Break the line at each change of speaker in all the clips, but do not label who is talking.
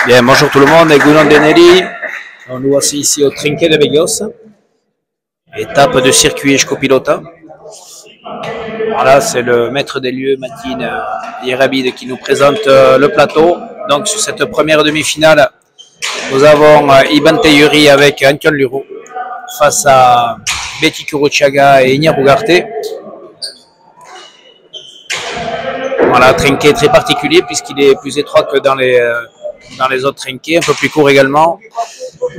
Bien, bonjour tout le monde, Gounon Denelli. Nous voici ici au Trinquet de Begos, étape de circuit Eshkopilota. Voilà, c'est le maître des lieux, Matine Yerabid, qui nous présente le plateau. Donc sur cette première demi-finale, nous avons Iban Teyuri avec Antion Luro face à Betty Kuruchaga et Iñar Ugarte. Voilà, trinquet très particulier puisqu'il est plus étroit que dans les autres trinquets, un peu plus court également,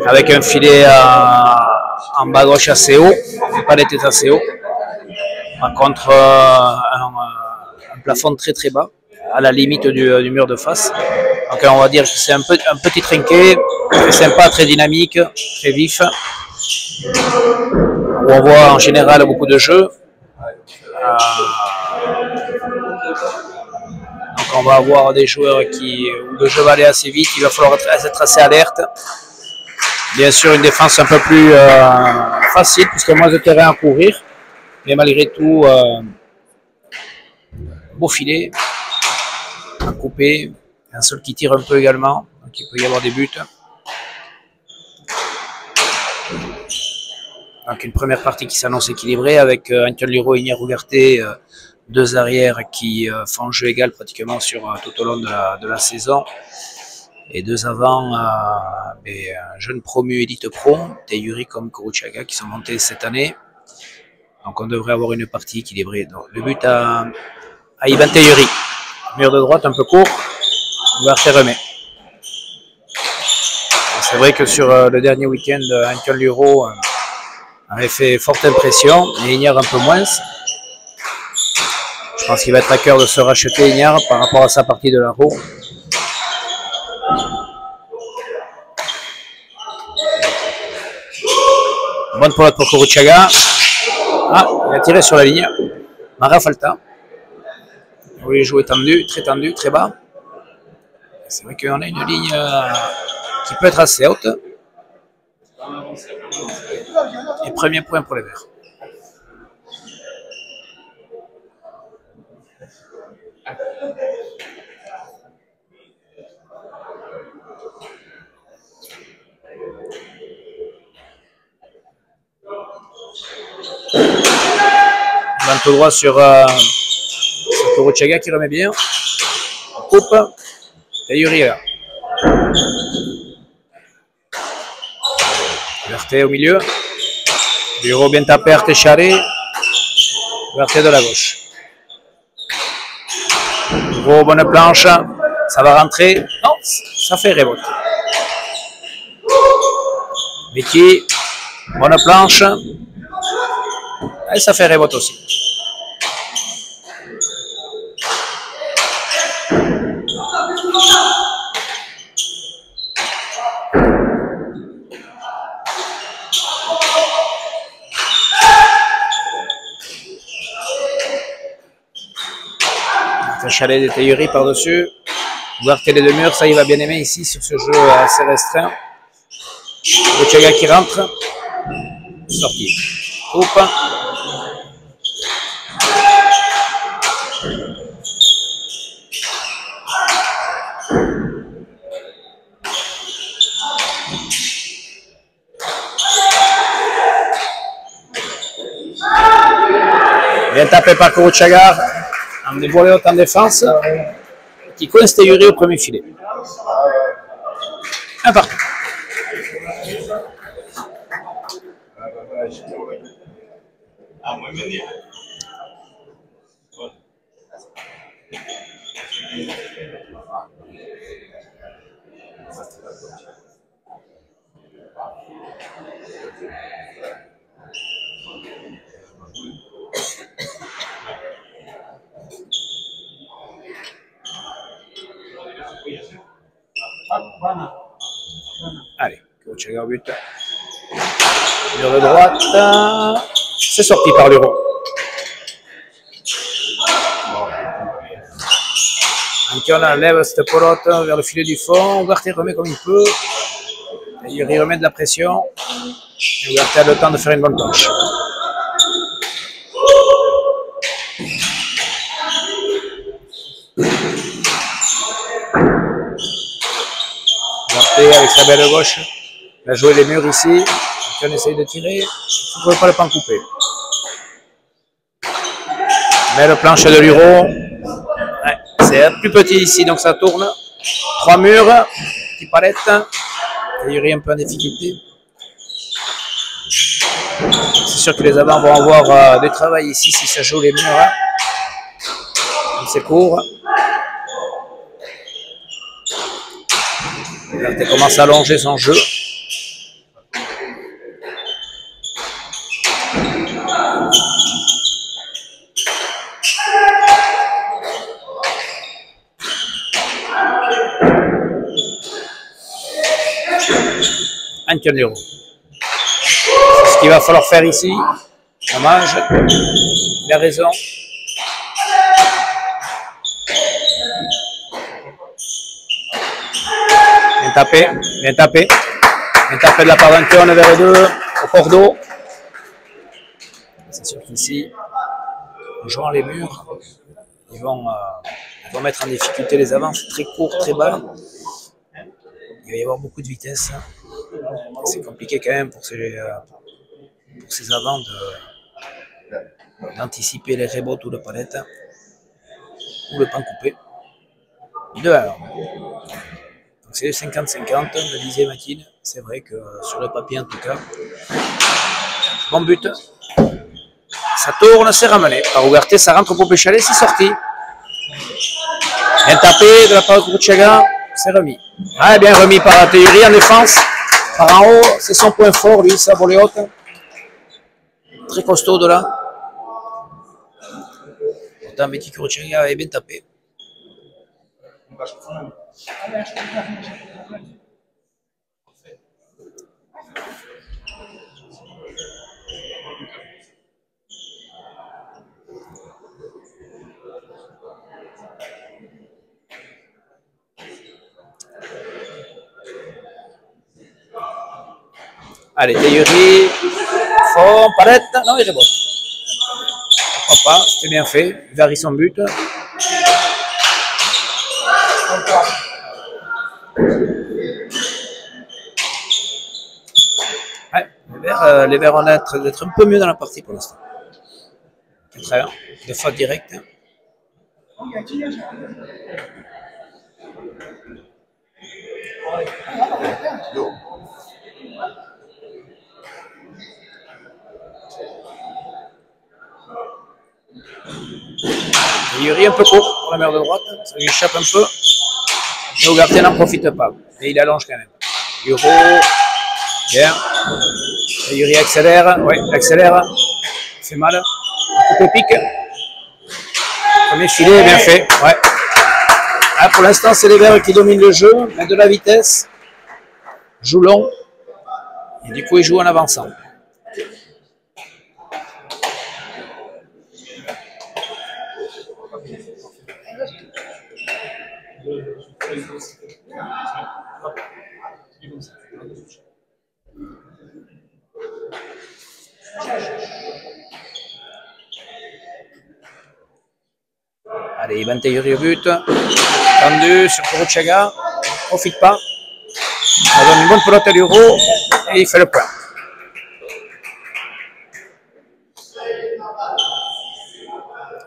avec un filet en bas gauche assez haut, pas des têtes assez haut. Par contre, un plafond très très bas, à la limite du mur de face. Donc on va dire que c'est un petit trinquet, très sympa, très dynamique, très vif, où on voit en général beaucoup de jeux. Donc on va avoir des joueurs où le jeu va aller assez vite, il va falloir être assez alerte. Bien sûr une défense un peu plus facile, puisqu'il y a moins de terrain à courir, mais malgré tout, beau filet, un coupé, un seul qui tire un peu également, donc il peut y avoir des buts. Donc une première partie qui s'annonce équilibrée avec Antion Luro et Iñar Ugarte, deux arrières qui font jeu égal pratiquement tout au long de la saison. Et deux avants, un jeune promu Elite Pro, Teyuri comme Kuruchaga, qui sont montés cette année. Donc on devrait avoir une partie équilibrée. Donc, le but à Iban Teyuri. Mur de droite un peu court, Ugarte remet. C'est vrai que sur le dernier week-end, Antion Luro avait fait forte impression, et Iñar un peu moins. Je pense qu'il va être à cœur de se racheter Iñar par rapport à sa partie de la roue. Bonne pelote pour Kuruchaga. Ah, il a tiré sur la ligne. Mara Falta. Oui, jouer tendu, très bas. C'est vrai qu'on a une ligne qui peut être assez haute. Et premier point pour les Verts. On va tout droit sur Kuruchaga qui remet bien. Coupe. Teyuri là. Ugarte au milieu. Luro bien tapé, Artecharé. Ugarte de la gauche. Gros bonne planche. Ça va rentrer. Non, ça fait révolte. Betty. Bonne planche. Et ça fait rebote aussi. Un chalet de théorie par-dessus. Ouverture les deux murs, ça il va bien aimer ici sur ce jeu assez restreint. Gouchaga qui rentre. Sortie. Coupe. Bien tapé par Gouchaga. En dévoilé haute en défense. Qui coince Théorie au premier filet. Un partout. Allez, Gouchaga au but. Mur de droite. C'est sorti par l'Euro. Antion enlève cette pelote vers le filet du fond. Ouverture remet comme il peut. Il remet de la pression. Ouverture a le temps de faire une bonne planche. Ouverture avec sa belle gauche. Il a joué les murs ici. Antion essaye de tirer. Il ne peut pas le pan couper. Belle planche de l'Euro. Ouais, c'est plus petit ici, donc ça tourne. 3 murs, petite palette. Théorie un peu en difficulté. C'est sûr que les avants vont avoir des travail ici si ça joue les murs. Hein. C'est court. Il commence à allonger son jeu. Antion l'Euro. C'est ce qu'il va falloir faire ici. Dommage. Il a raison. Bien tapé. Bien tapé. Bien tapé de la part d'Antion vers les deux au cordeau. C'est sûr qu'ici, en jouant les murs, ils vont mettre en difficulté les avants. C'est très court, très bas. Il va y avoir beaucoup de vitesse. C'est compliqué quand même pour ces avants d'anticiper les rebotes ou le palette ou le pan coupé. 2-1. Donc c'est le 50-50, me disait Mathilde. C'est vrai que sur le papier en tout cas. Bon but. Ça tourne, c'est ramené. Par Ouverture, ça rentre pour Péchalet, c'est sorti. Bien tapé de la part de Gouchaga, c'est remis. Ah, bien remis par Théorie en défense. Par en haut, c'est son point fort, lui, sa volée haute. Très costaud de là. Pourtant, Betty Gouchaga avait bien tapé. Allez, Théorie, fond, palette, non, il rebote. Pourquoi pas, c'est bien fait, il varie son but. Ouais, les Verts ont l'air d'être un peu mieux dans la partie pour l'instant. Très bien, de faute directe. Théorie un peu court pour la mer de droite, ça lui échappe un peu. Mais Ouverture n'en profite pas. Et il allonge quand même. Euro, Bien. Yuri accélère. Oui, accélère. C'est mal. Coupe pique. Premier filet, bien fait. Ouais. Ah, pour l'instant, c'est les Verts qui dominent le jeu, mais de la vitesse. Joue long. Et du coup, ils jouent en avançant. Allez, Ivan Teyuri au but. Tendu sur Kuruchaga. Profite pas. Ça donne une bonne pelote à l'Euro. Et il fait le point.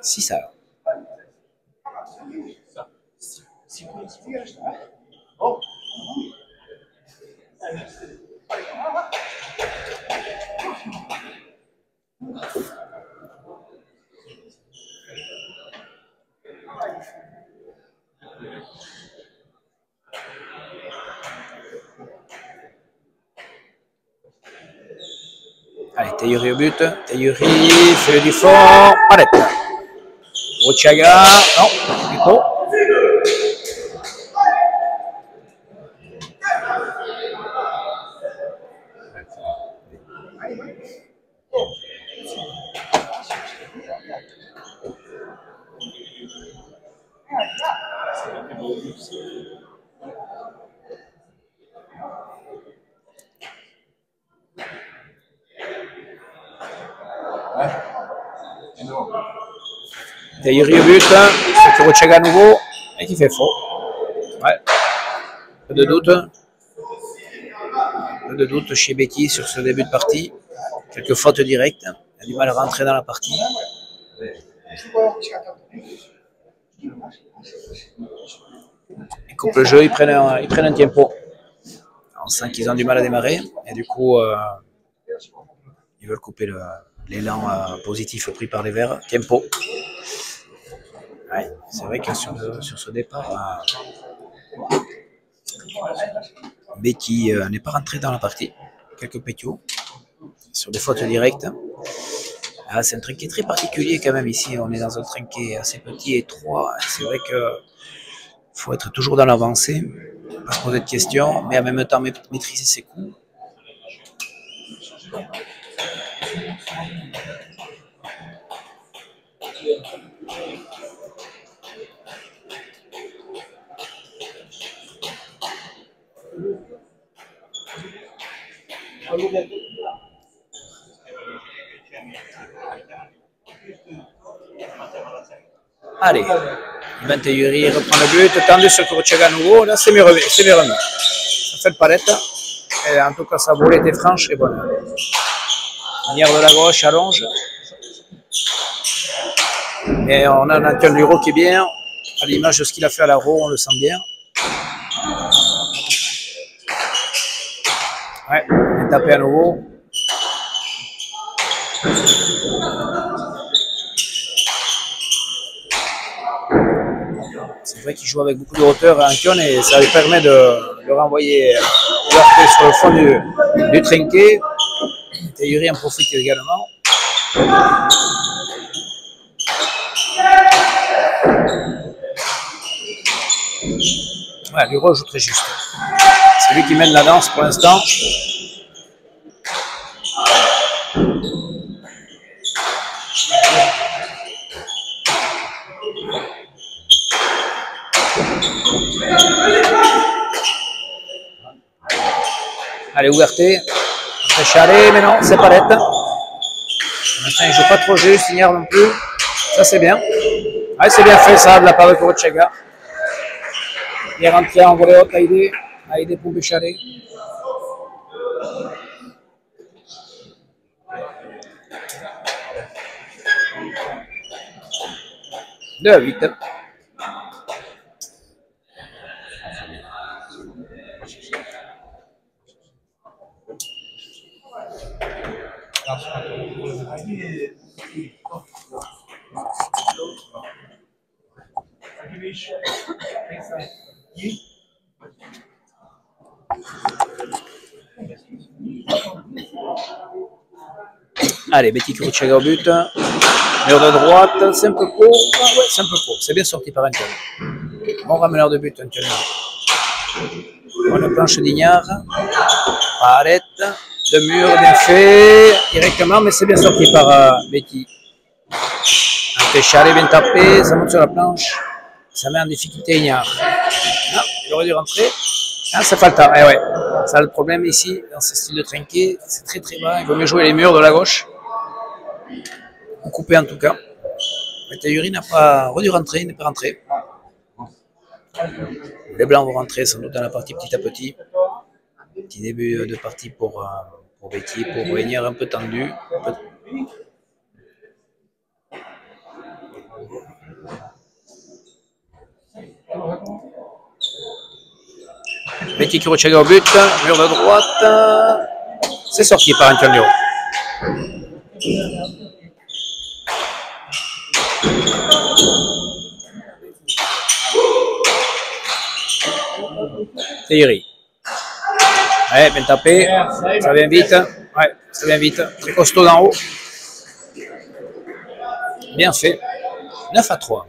Si ça. Allez, Teyuri au but. Teyuri fait du fort. Palette. Kuruchaga. Non, plutôt. Teyuri au but. C'est Kuruchaga à nouveau. Et qui fait faux. Ouais. Peu de doute. Peu de doute chez Becky sur ce début de partie. Quelques fautes directes. Il a du mal à rentrer dans la partie. Ils coupent le jeu, ils prennent un tempo. On sent qu'ils ont du mal à démarrer. Et du coup, ils veulent couper l'élan positif pris par les Verts. Tempo. Ouais, c'est vrai que sur ce départ, Becky n'est pas rentré dans la partie. Quelques pétios sur des fautes directes. Ah, c'est un trinquet très particulier quand même ici. On est dans un trinquet assez petit et étroit. C'est vrai que faut être toujours dans l'avancée, pas se poser de questions, mais en même temps maîtriser ses coups. Allez, Ivan Teyuri reprend le but, tendu sur Kuruchaga à nouveau, là c'est mieux remis. Ça fait le palette, et en tout cas sa volée était franche et bonne. Manière de la gauche, allonge. Et on a un Antoine Luro qui est bien, à l'image de ce qu'il a fait à la Roue, on le sent bien. Ouais, il est tapé à nouveau. C'est vrai qu'il joue avec beaucoup de hauteur à Antion et ça lui permet de le renvoyer sur le fond du trinquet. Teyuri en profite également. Ouais, Luro joue très juste. C'est lui qui mène la danse pour l'instant. Allez, ouverté. Après Chalet, mais non, c'est Palette. Maintenant, il ne joue pas trop juste, il ignore non plus. Ça, c'est bien. Ouais, c'est bien fait, ça, de la part de Kuruchaga. Il est rentré en volée haute à aider Pompé Chalet. De 8. Allez, Betty Kuruchaga au but. Mur de droite, c'est un peu court. Ouais, c'est un peu court. C'est bien sorti par Antoine. Bon rameneur de but, Antoine. Bonne planche d'Ignard. Arrête. De mur, bien fait. Directement, mais c'est bien sorti par Betty. Un péchalé bien tapé. Ça monte sur la planche. Ça met en difficulté Ignard. Ah, il aurait dû rentrer. Ah, ça fait le temps. Eh ouais. Ça, le problème ici, dans ce style de trinqué, c'est très très bas. Il vaut mieux jouer les murs de la gauche. Ou couper en tout cas. Mais Taïuri n'a pas dû rentrer, il n'est pas rentré. Les blancs vont rentrer sans doute dans la partie petit à petit. Petit début de partie pour Betty, pour venir un peu tendu. Betty Kuruchaga au but, mur de droite. C'est sorti par Antonio. Taïuri. Ouais, bien tapé. Ça vient vite. Ouais, ça vient vite. Très costaud d'en haut. Bien fait. 9-3.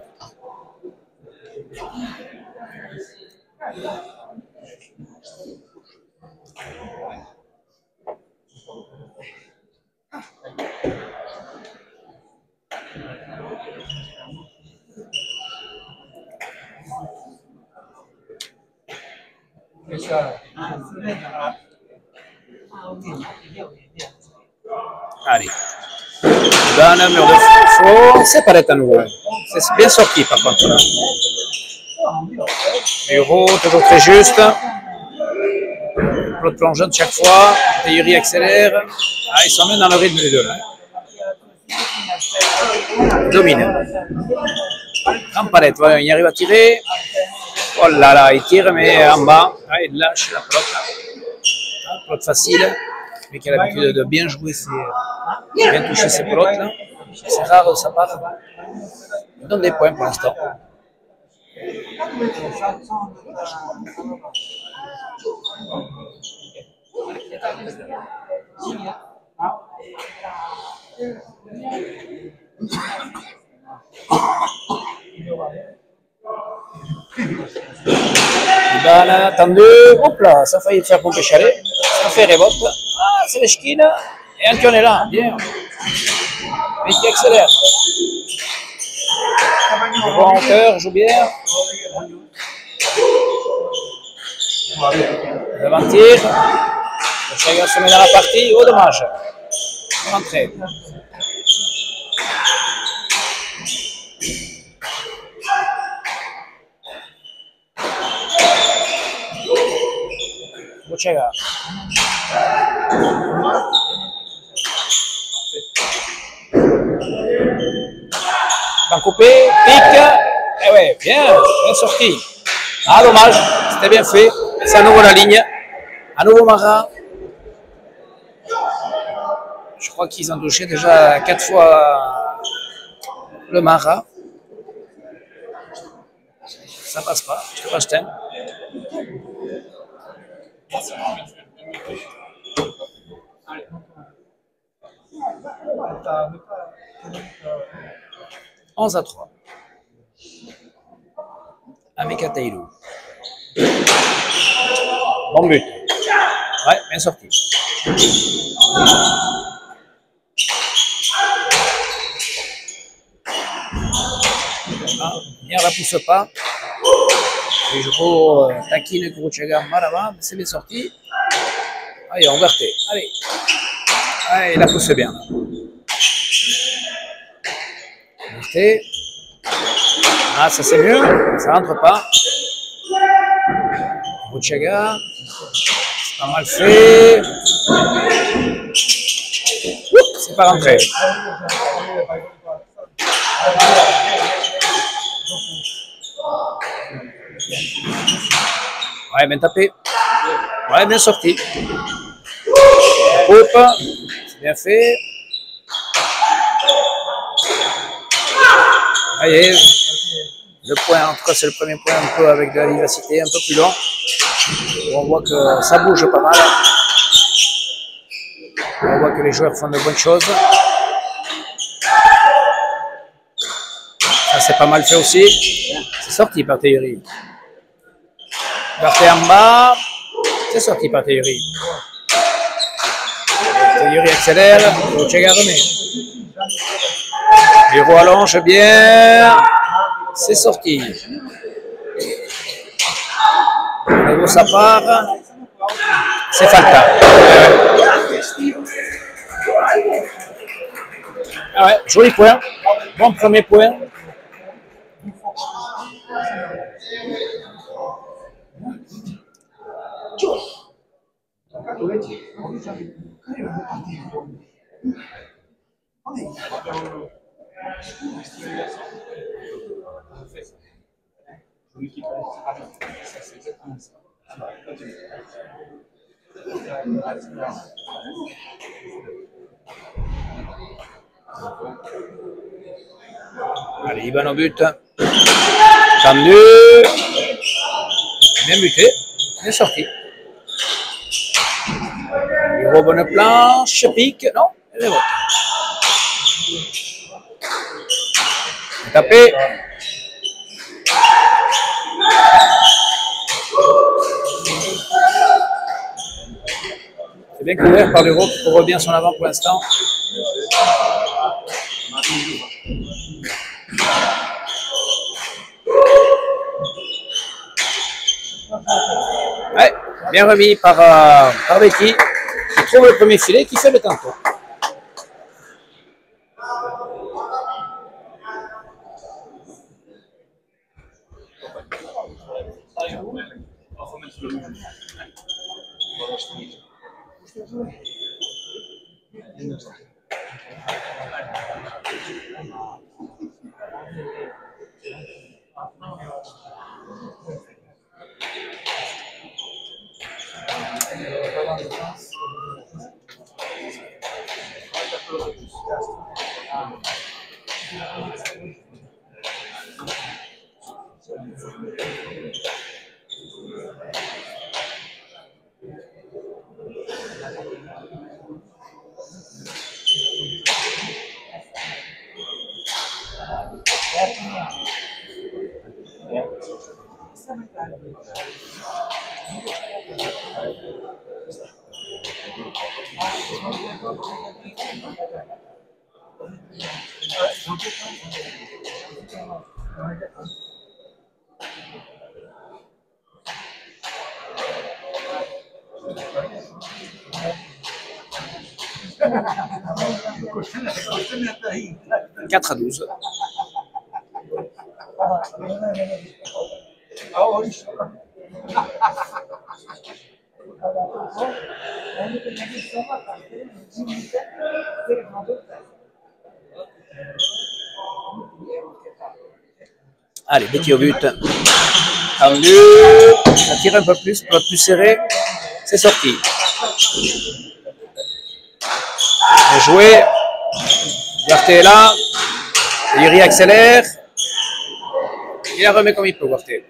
Allez. Dans le mur de faux. C'est pas à nouveau. C'est bien sorti par contre. Muro, toujours très juste. Claude plongeante chaque fois. Taïuri accélère. Ah, ils sont même dans le rythme les deux. Là. Domine. Grande palette. Voilà, il arrive à tirer. Oh là là, il tire, mais en bas. Ah, il lâche la pelote. La pelote facile. Lui qui a l'habitude de bien jouer, bien toucher ses pelotes. Là. C'est rare de sa part. Il donne des points pour l'instant. Ibana, tendu, hop là, ça a failli faire pomper chalet, ça fait révolte. Ah, c'est l'Eshkin, et Antoine est là, bien. Mais qui accélère. Le bon en hauteur, joue bien. Devant tir. Le Chaga se met dans la partie, oh dommage. Rentrée. Kuruchaga. Ban coupé, pique. Eh ouais, bien sorti. Ah dommage, c'était bien fait. C'est à nouveau la ligne. À nouveau Marat. Je crois qu'ils ont touché déjà 4 fois le Marat. Ça passe pas, je te passe un. « 11-3. Amika Taylou. Bon but. Ouais, bien sorti. Ah, bien la pousse pas. Et je trouve taquine Kuruchaga mal avant, mais c'est bien sorti. Allez, on vertait. Allez. Allez, il la pousse bien. Verté. Ah, ça c'est mieux. Ça rentre pas. Kuruchaga. C'est pas mal fait. C'est pas rentré. Ouais, bien tapé. Ouais, bien sorti. Coupe. C'est bien fait. Allez. Le point, en tout cas, c'est le premier point un peu avec de la vivacité, un peu plus long. On voit que ça bouge pas mal. On voit que les joueurs font de bonnes choses. Ça, c'est pas mal fait aussi. C'est sorti par Théorie. Garté en bas. C'est sorti par Théorie. Théorie accélère. Lucega remet. Liro allonge bien. C'est sorti. Nouveau ça part. C'est Falta. Ah ouais, joli point. Bon premier point. Allez, il va au but. Tendu. Bien buté. Bien sorti. Liro, bonne planche. Pique. Non, il est bon. Tapé. C'est bien couvert par Liro qui couvre bien son avant pour l'instant. Ouais, bien remis par Betty qui trouve le premier filet qui fait le tampon. « 4-12. Allez, Betty au but. Tendu. Ça tire un peu plus serré. C'est sorti. Bien joué. Guarté est là. Yuri accélère. Il la remet comme il peut, Guarté.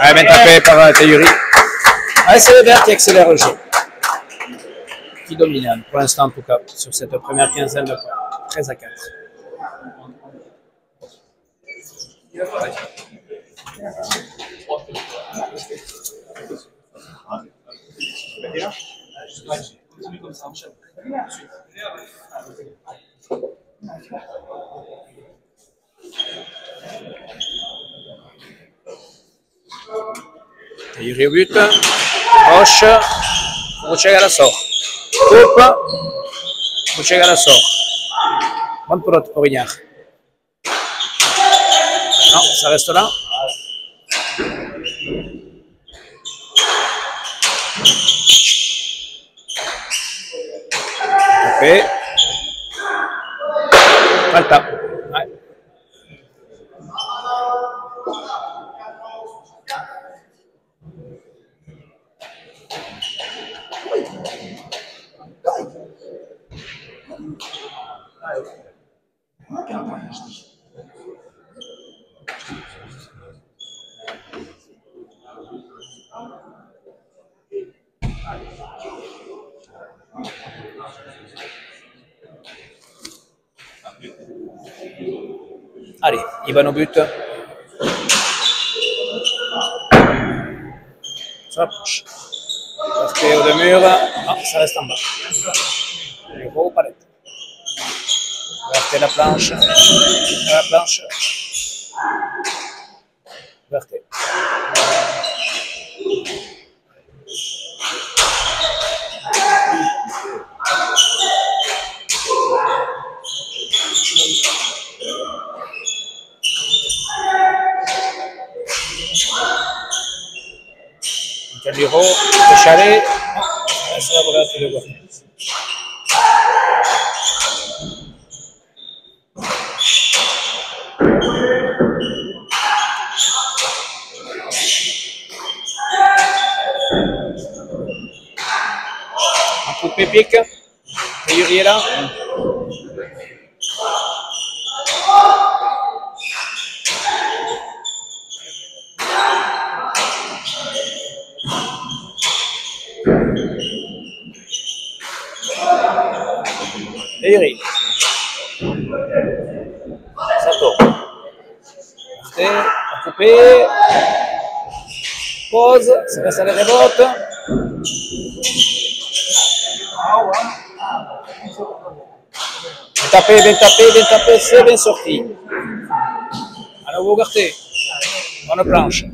Ouais, bien tapé par Théorie. Ouais, c'est le vert qui accélère le jeu. Qui domine, pour l'instant en tout cas, sur cette première quinzaine de points. 13-4. Théorie au but. Roche. Lucega la sort. Coupe. Lucega la sort. Bonne pelote pour Ignard. Non, ça reste là. coupé. Falta. Ouais. Allez, il va au but. Ça approche. Parce au de mur, non, ça reste en bas. Le gros palette. Vertez la planche. La planche. Vertez. Caliro, Chalet. Non, ça va voler le gars. Un coupé pique. Yuri est là. Yuri. Ça tourne. Un coupé. Pose. Ça va ça les rebote. Bien tapé, c'est bien sorti. À nouveau Garté. Bonne planche.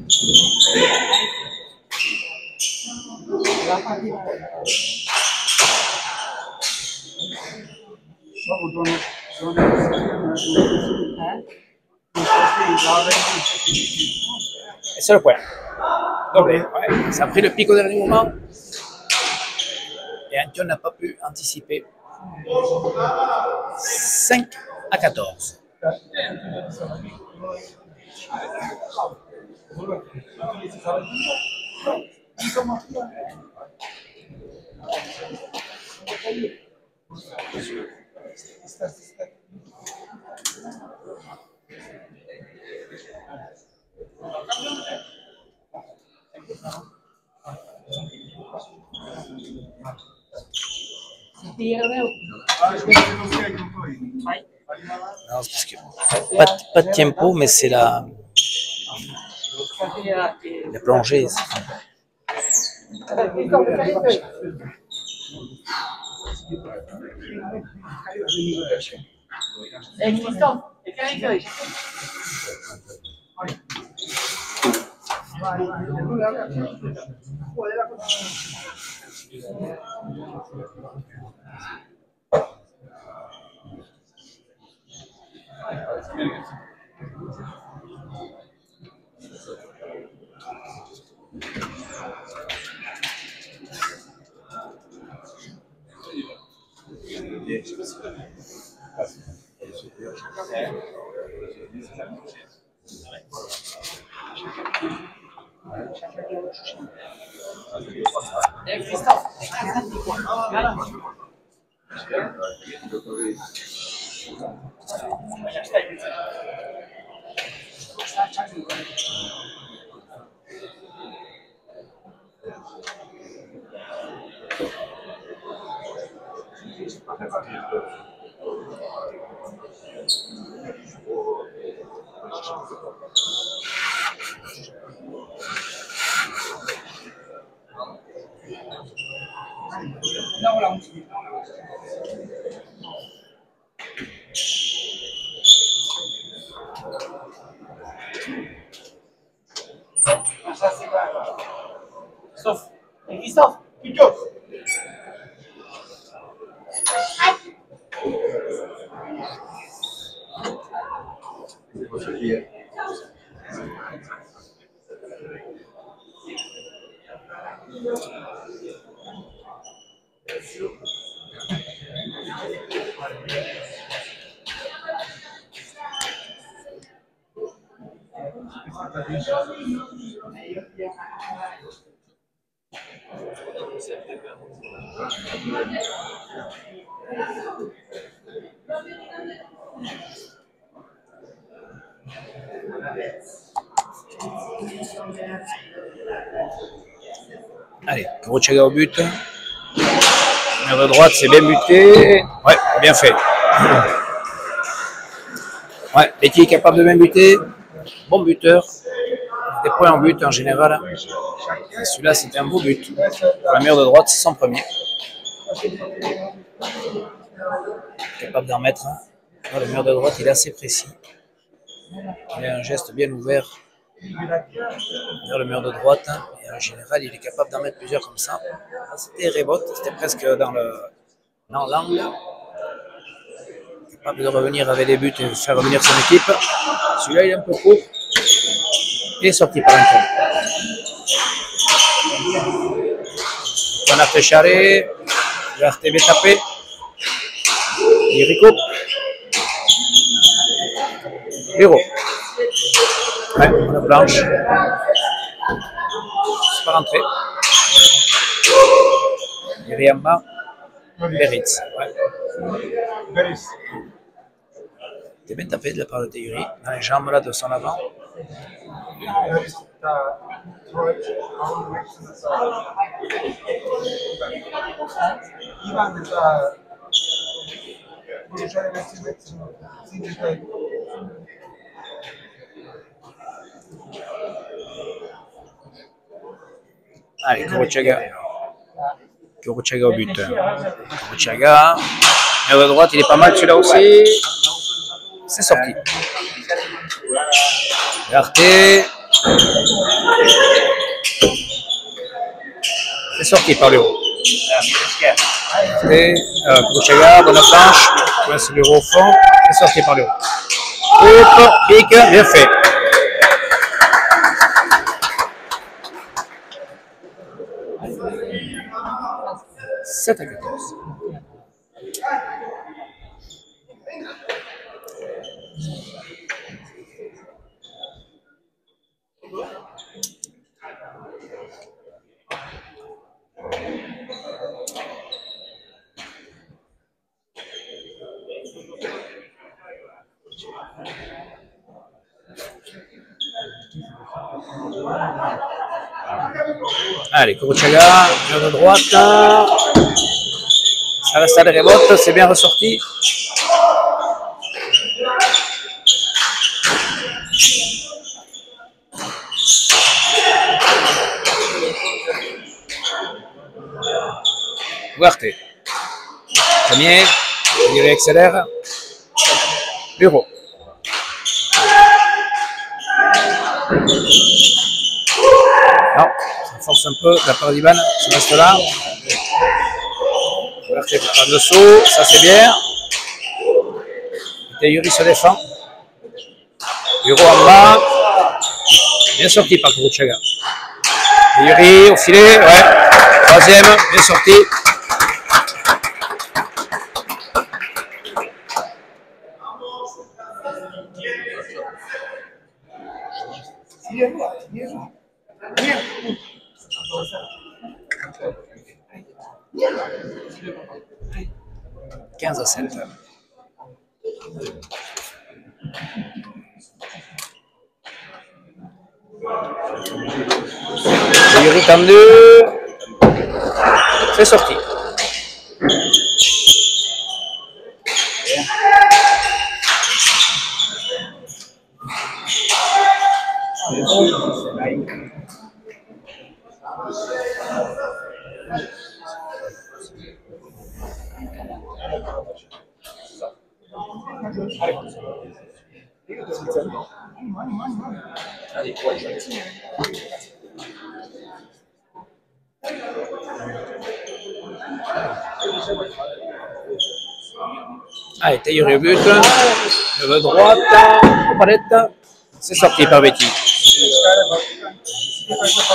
Et c'est le point. Doublé. Ouais. Ça a pris le pic au dernier moment. Et Antion n'a pas pu anticiper. 5-14. Non, c'est parce que pas de tempo, mais c'est la plongée. Christophe, Christophe, plutôt. Allez, Kuruchaga au but. Numéro de droite, c'est bien buté. Ouais, bien fait. Ouais, Betty est capable de bien buter. Bon buteur. Des points en but en général. Celui-là, c'était un beau but. La mur de droite, c'est son premier. Capable d'en mettre un. Le mur de droite, il est assez précis. Il a un geste bien ouvert vers le mur de droite. Et en général, il est capable d'en mettre plusieurs comme ça. C'était Rebot, c'était presque dans l'angle. Capable de revenir avec des buts et de faire revenir son équipe. Celui-là, il est un peu court. Il est sorti par un tour. On a fait charrer. RTB tapé. Irico. Héros. Ouais, la planche. C'est pas rentré. Iriamba. Beritz. Ouais. T'es bien tapé de la part de Théorie. Dans les jambes là de son avant. Allez, Kuruchaga. Kuruchaga au but. Kuruchaga. Numéro de droite, il est pas mal celui-là aussi. C'est sorti. L'arté. C'est sorti par le haut. Kuruchaga, bonne planche. C'est le haut au fond. C'est sorti par le haut. Hop, pique, bien fait. C'est à 14. Allez, Kuruchaga, mur de droite. Ça reste à la Rebot, c'est bien ressorti. Huarte. Premier, il accélère. Bureau. Non, ça force un peu la part d'Iban, ça reste là. Huarte peut prendre le saut, ça c'est bien. Yuri se défend. Bureau en bas. Bien sorti par Kuruchaga. Yuri au filet, ouais. Troisième, bien sorti. « 15-7. Yuri tendu. C'est sorti. Allez, Tailleur au but. De droite. Palette. C'est sorti par Betty.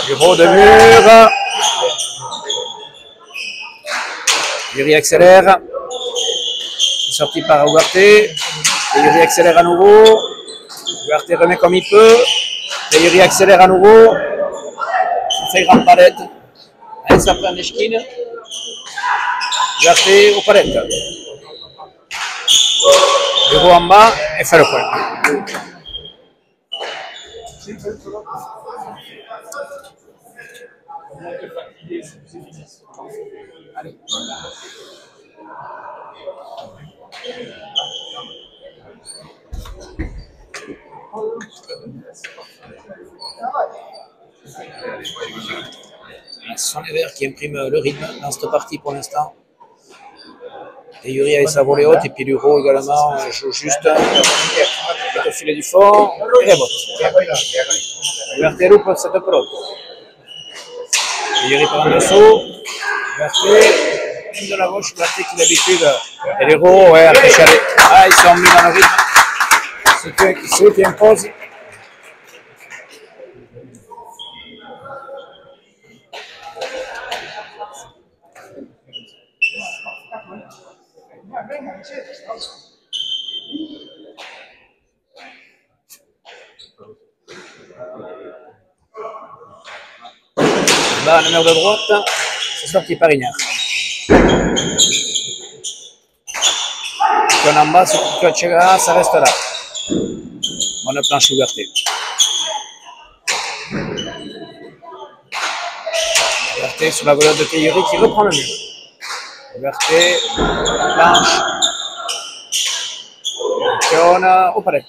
Bureau de mur. Yuri accélère. C'est sorti par Ugarte. Teyuri accélère à nouveau. Ugarte remet comme il peut. Teyuri accélère à nouveau. Il fait grande palette. Allez, ça prend Neshkin. Ugarte aux palettes. Hugo en bas et fait le point. Ce sont les Verts qui impriment le rythme dans cette partie pour l'instant. Teyuri avec sa volée haute et puis Luro également joue juste au filet du fond et rebote. Ugarte loupe cette pelote. Teyuri par en dessous. Ugarte de la gauche, Ugarte qui d'habitude. Et Luro, ouais, après Chalet. Ah, ils sont mis dans le rythme. C'est eux qui imposent. Là, le mur de droite, c'est sorti par Ignard. Puis en bas, c'est Kutchega, ça reste là. On a planche Ugarte. Ugarte sur la volée de Teyuri qui reprend le mur. Ugarte, planche. Piona aux palettes.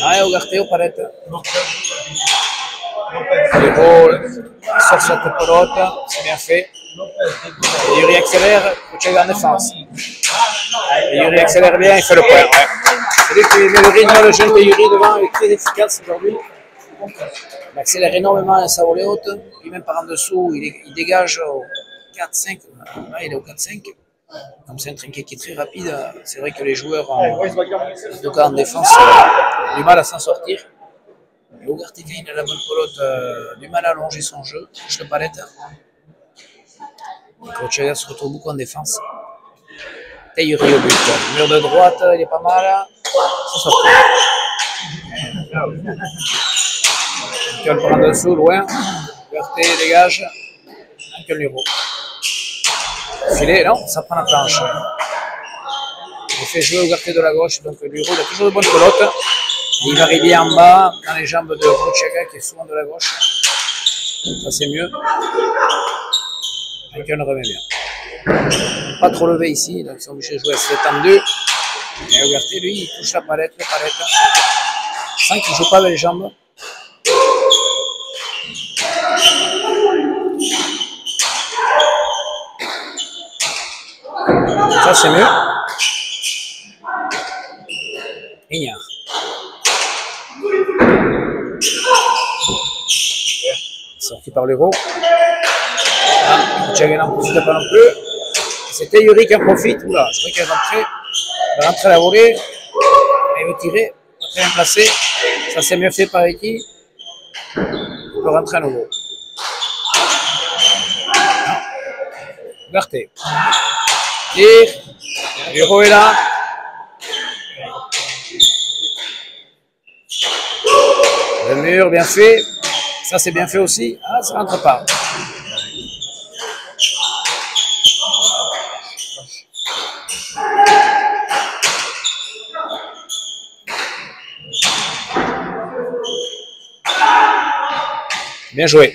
Ah, Ugarte aux palettes. Luro sort cette pelote, c'est bien fait. Teyuri accélère, Kutchega en défense. Teyuri accélère bien, il fait le point. Ouais. C'est lui qui met le rythme, le jeune Teyuri devant, il est très efficace aujourd'hui. Il accélère énormément sa volée haute, puis même par en dessous, il dégage au 4-5. Là, il est au 4-5. Comme c'est un trinquet qui est très rapide, c'est vrai que les joueurs, en tout cas en défense, ont du mal à s'en sortir. Ugarte il a la bonne pelote, du mal à allonger son jeu, touche le palette. Kutchega se retrouve beaucoup en défense. Teyuri au but. Le mur de droite, il est pas mal. C'est sorti. Nickel par en dessous, loin. Ugarte dégage. Nickel Luro. Filet, non, ça prend la planche. Il fait jouer Ugarte de la gauche, donc Luro il a toujours de bonnes pelotes. Il va arriver en bas, dans les jambes de Kutchega qui est souvent de la gauche. Ça c'est mieux. Nickel remet bien. Pas trop levé ici, donc ils sont obligés de jouer assez tendu. Et Ugarte, lui, il touche la palette, sans qu'il ne joue pas avec les jambes. Ça c'est mieux. Ignard. Sorti par l'Euro. Ah, Kutchega n'en profite pas non plus. C'est Teyuri qui en profite. Oula, je crois qu'il est rentré. Il va rentrer à la volée. Il veut tirer. Très bien placé. Ça c'est mieux fait par Eki. Il peut rentrer à nouveau. Ugarte. Tire. Luro est là. Le mur, bien fait. Ça, c'est bien fait aussi. Ah, ça rentre pas. Bien joué.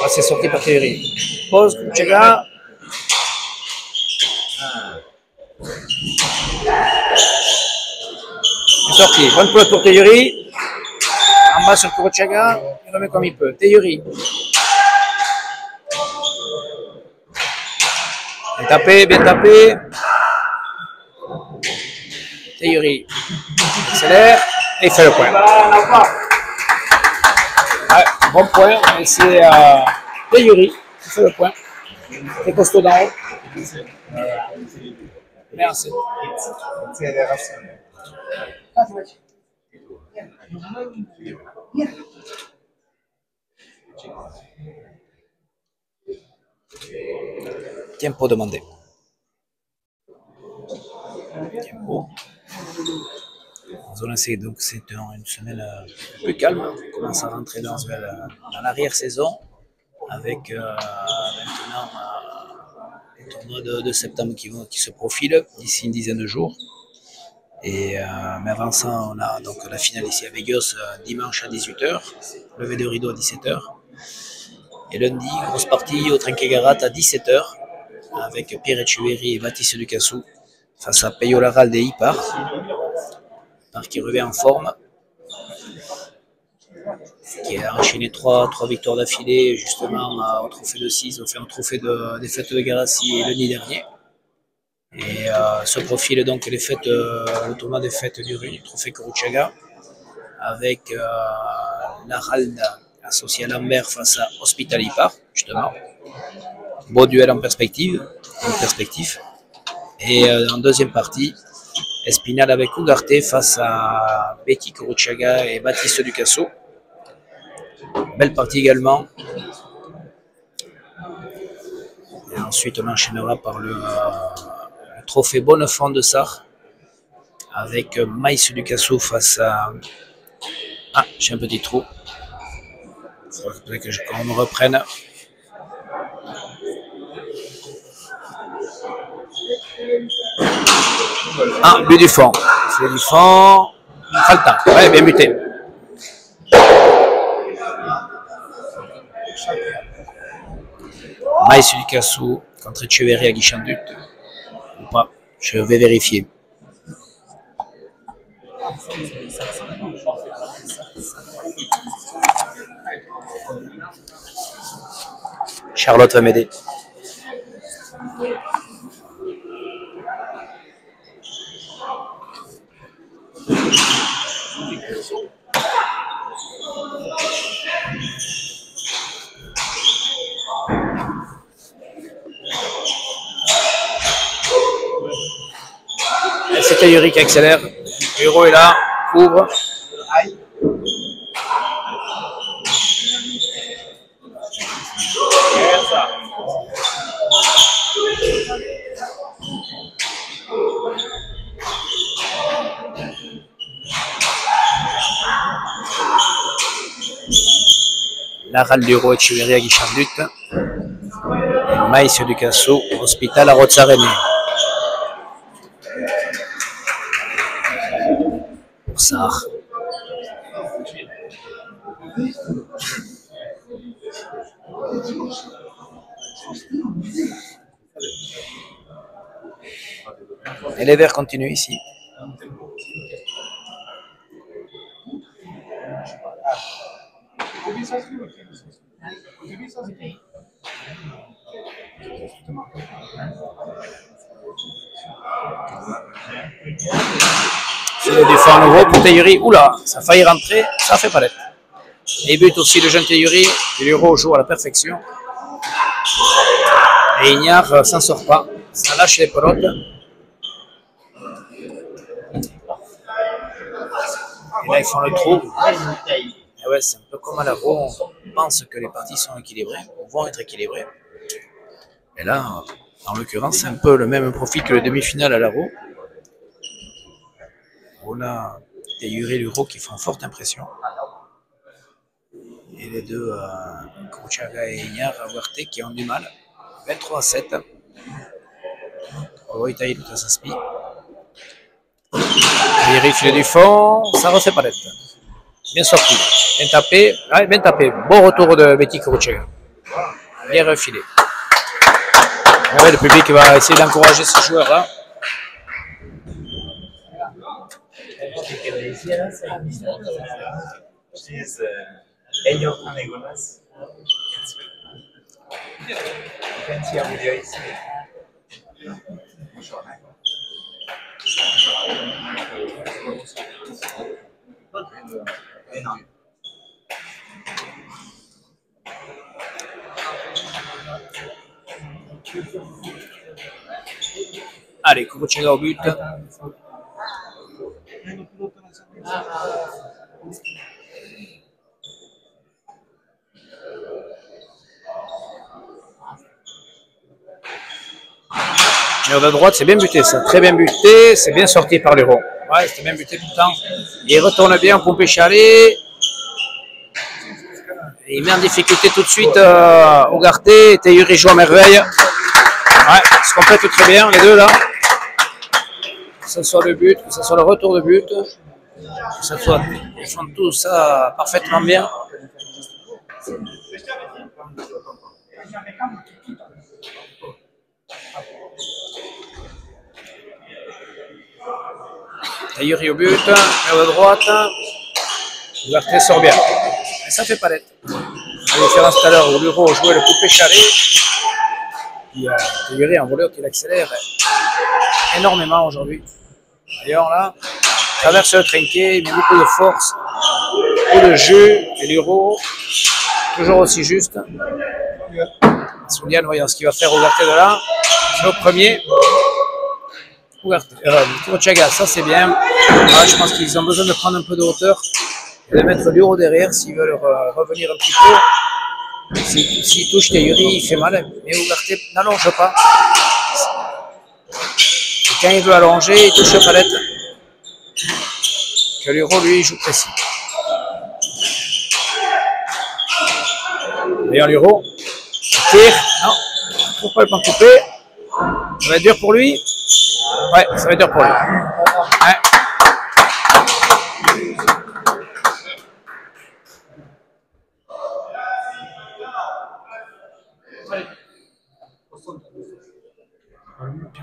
Ah, c'est sorti par Teyuri. Pose, Kutchega. C'est sorti. Bonne pelote pour Teyuri. En bas sur Kutchega. Il remet comme il peut. Teyuri. Bien tapé, bien tapé. Teyuri accélère et il fait le point. Ouais, bon point, et c'est Teyuri qui fait le point. C'est costaud d'en haut. Merci. Tempo demandé. Bon. Donc c'est une semaine plus calme. On commence à rentrer dans l'arrière-saison avec maintenant les tournois de septembre qui se profilent d'ici une dizaine de jours. Mais avant ça, on a donc la finale ici à Vegas dimanche à 18h, lever de rideau à 17h. Et lundi, grosse partie au Trinquegarat à 17h avec Pierre Etcheverry et Baptiste Ducassou face à Peyo Laralde et Ipar qui revient en forme, qui a enchaîné trois victoires d'affilée justement au trophée de 6, au trophée des fêtes de Garassi lundi dernier. Et se profile donc le tournoi des fêtes du trophée Kuruchaga avec Laralde associé à Lambert face à Hospital Ipar, justement. Beau duel en perspective. Et en deuxième partie, Espinal avec Ugarte face à Betty Kuruchaga et Baptiste Ducassou. Belle partie également. Et ensuite, on enchaînera par le trophée Bonnefond de Sarre avec Maïs Ducassou face à... Ah, j'ai un petit trou. Il faudrait qu'on me reprenne. Ah, but du fond. C'est du fond. Falta. Ouais, bien buté. Maïs Ducassou contre Etcheverry à Guichandut. Ou pas. Je vais vérifier. Charlotte va m'aider. C'est Yuri qui accélère. Euro est là, couvre. Laral d'Euro Etcheverry à Guichandut. Maïs Ducassou, Hospital à Rotsarene. Pour Sarre. Et les Verts continuent ici. Filet du fond à nouveau pour Teyuri. Oula, ça a failli rentrer, ça fait palette. Et but aussi le jeune Teyuri. L'Euro joue à la perfection. Et Ignard s'en sort pas. Ça lâche les pelotes. Et là, ils font le trou. Et ouais, c'est un peu comme à l'Euro. On pense que les parties sont équilibrées, vont être équilibrées. Et là, en l'occurrence, c'est un peu le même profil que le demi-finale à l'Euro. On a Teyuri et Luro qui font forte impression. Et les deux, Kuruchaga et Ignard, Huarte, qui ont du mal. 23-7. Oitaï Lucas Aspi. Teyuri filet du fond, ça refait palette. Bien sorti, bien tapé. Ouais, bien tapé. Bon retour de Betty Kuruchaga. Bien refilé. Ouais, le public va essayer d'encourager ces joueurs-là. Allez, Kuruchaga au but. Mur de droite, c'est bien buté ça. Très bien buté. C'est bien sorti par l'Euro. Ouais, c'était bien buté pourtant. Il retourne bien au pompé chalet. Il met en difficulté tout de suite Ougarté. Teyuri joue à merveille. Ouais, ils se complètent très bien les deux là. Que ce soit le but, que ce soit le retour de but. Que ce soit, ils font tout ça parfaitement bien. Teyuri au but, mur de droite. Ougarté sort bien. Et ça fait palette. La différence tout à l'heure où l'Euro jouait le poupée chalet. Teyuri en voleur qu'il accélère énormément aujourd'hui. D'ailleurs là, traverse le trinquet, il met beaucoup de force, beaucoup de jeu, et l'Euro, toujours aussi juste. Souliane, voyons ce qu'il va faire Ougarté de là. C'est au premier. Kurochaga, ça c'est bien. Voilà, je pense qu'ils ont besoin de prendre un peu de hauteur et de mettre l'Euro derrière s'ils veulent revenir un petit peu. S'il touche Teyuri, il fait mal, mais Ougarté n'allonge pas. Et quand il veut allonger, il touche la palette. Que l'Euro, lui, il joue précis. D'ailleurs, l'Euro, tire, non, il ne trouve pas le point coupé. Ça va être dur pour lui. Ouais, ça va être dur pour lui. Ouais.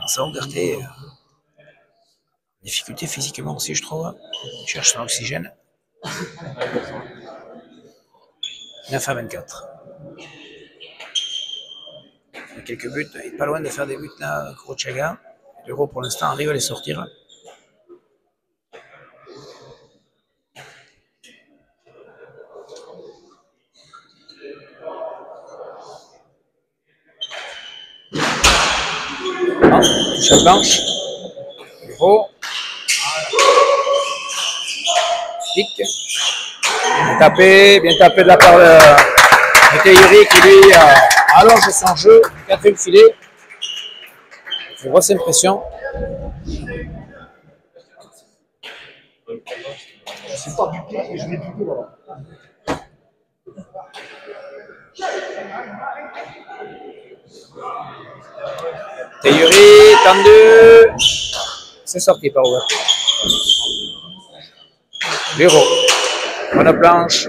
Ça, Ougarté, difficulté physiquement aussi, je trouve. Il cherche son oxygène. 9 à 24. Il y a quelques buts. Il n'est pas loin de faire des buts là, Kurochaga. L'Euro, pour l'instant, arrive à les sortir. Non, touche à planche. L'Euro. Pique. Bien tapé de la part de Teyuri qui lui allonge son jeu, quatrième filet. Une grosse impression. C'est pas du pied et je l'ai piqué là. Teyuri, tendu. C'est sorti par Ougarté. L'Euro. Bonne planche.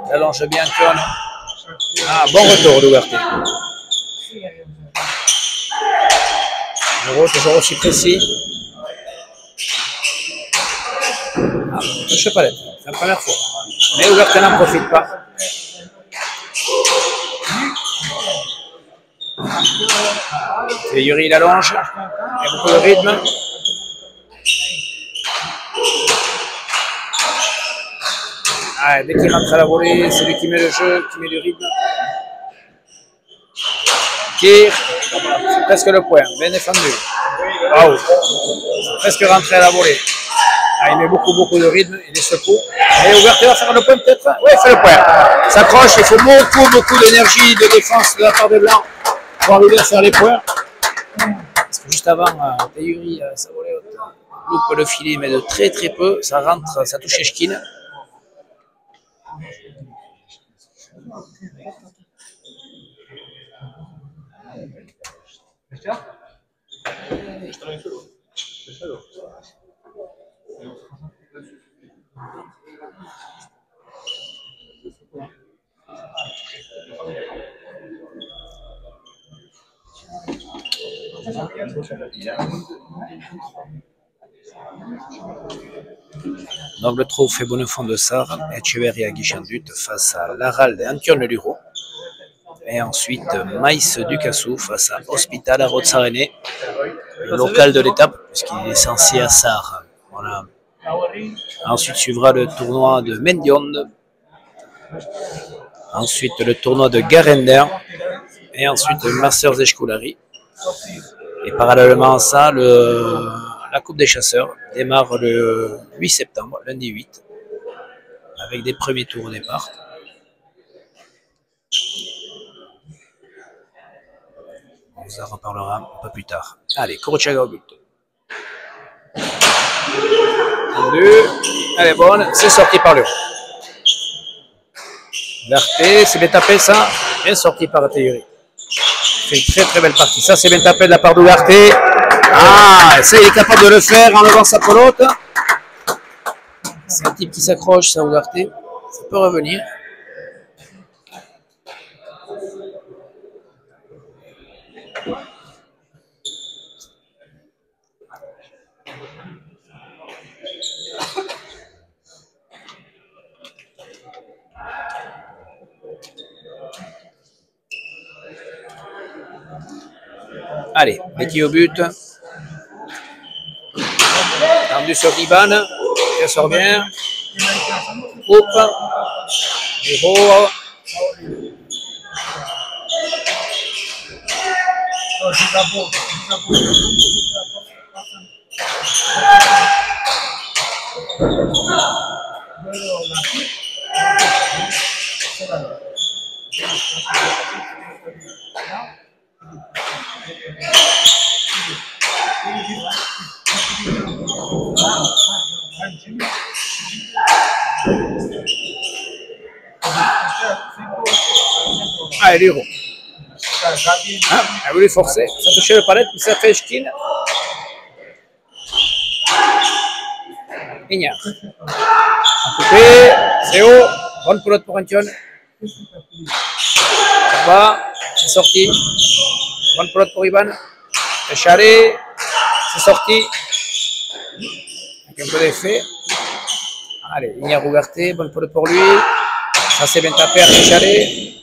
Il allonge bien Antoine. Ah, bon retour d'Ougarté. L'Euro toujours aussi précis. Ah, je sais pas l'être. C'est la première fois. Mais Ougarté n'en profite pas. Teyuri, il allonge. Il y a beaucoup de rythme. Ah, dès qu'il rentre à la volée, c'est lui qui met le jeu, qui met du rythme. Tire, c'est presque le point, bien défendu. Waouh, c'est presque rentré à la volée. Ah, il met beaucoup de rythme, il est secoue. Et Ougarté va faire le point peut-être. Oui, il fait le point. S'accroche, il faut beaucoup d'énergie de défense de la part des Blancs pour arriver à faire les points. Parce que juste avant, Teyuri, sa volée loupe le filet, mais de très peu. Ça rentre, ça touche Eshkin. Donc le trophée Bonnefond de Sarre, Echeverria Guichandut face à Laralde et Antion Luro. Et ensuite Maïs Ducassou face à Hospital à Rotsarene, le local de l'étape, puisqu'il est censé à Sarre. Voilà. Ensuite suivra le tournoi de Mendion. Ensuite le tournoi de Garender. Et ensuite le Masters Eshkoulari. Et parallèlement à ça, la Coupe des Chasseurs démarre le 8 septembre, lundi 8, avec des premiers tours au départ. vous en reparlera un peu plus tard. Allez, Kuruchaga au but. Elle est bonne, c'est sorti par le haut. Verté, c'est bien tapé ça, bien sorti par Théorie. C'est une très très belle partie. Ça c'est bien tapé de la part d'Ougarté. Ah, ça il est capable de le faire en levant sa pelote. C'est un type qui s'accroche, ça Ougarté. Ça peut revenir. Allez, Betty au but. Tendu sur Iban. Elle sort bien. Coupe. Héros. Ah, elle est héros. Hein, elle a voulu forcer. Ça touchait le palette, puis ça fait Chkin. Ignare. Coupé, c'est haut. Bonne pelote pour Antion. Ça va, c'est sorti. Bonne pelote pour Iban. C'est charré. C'est sorti. Avec un peu d'effet. Allez, Ignare Ougarté. Bonne pelote pour lui. Ça c'est bien tapé, c'est charré.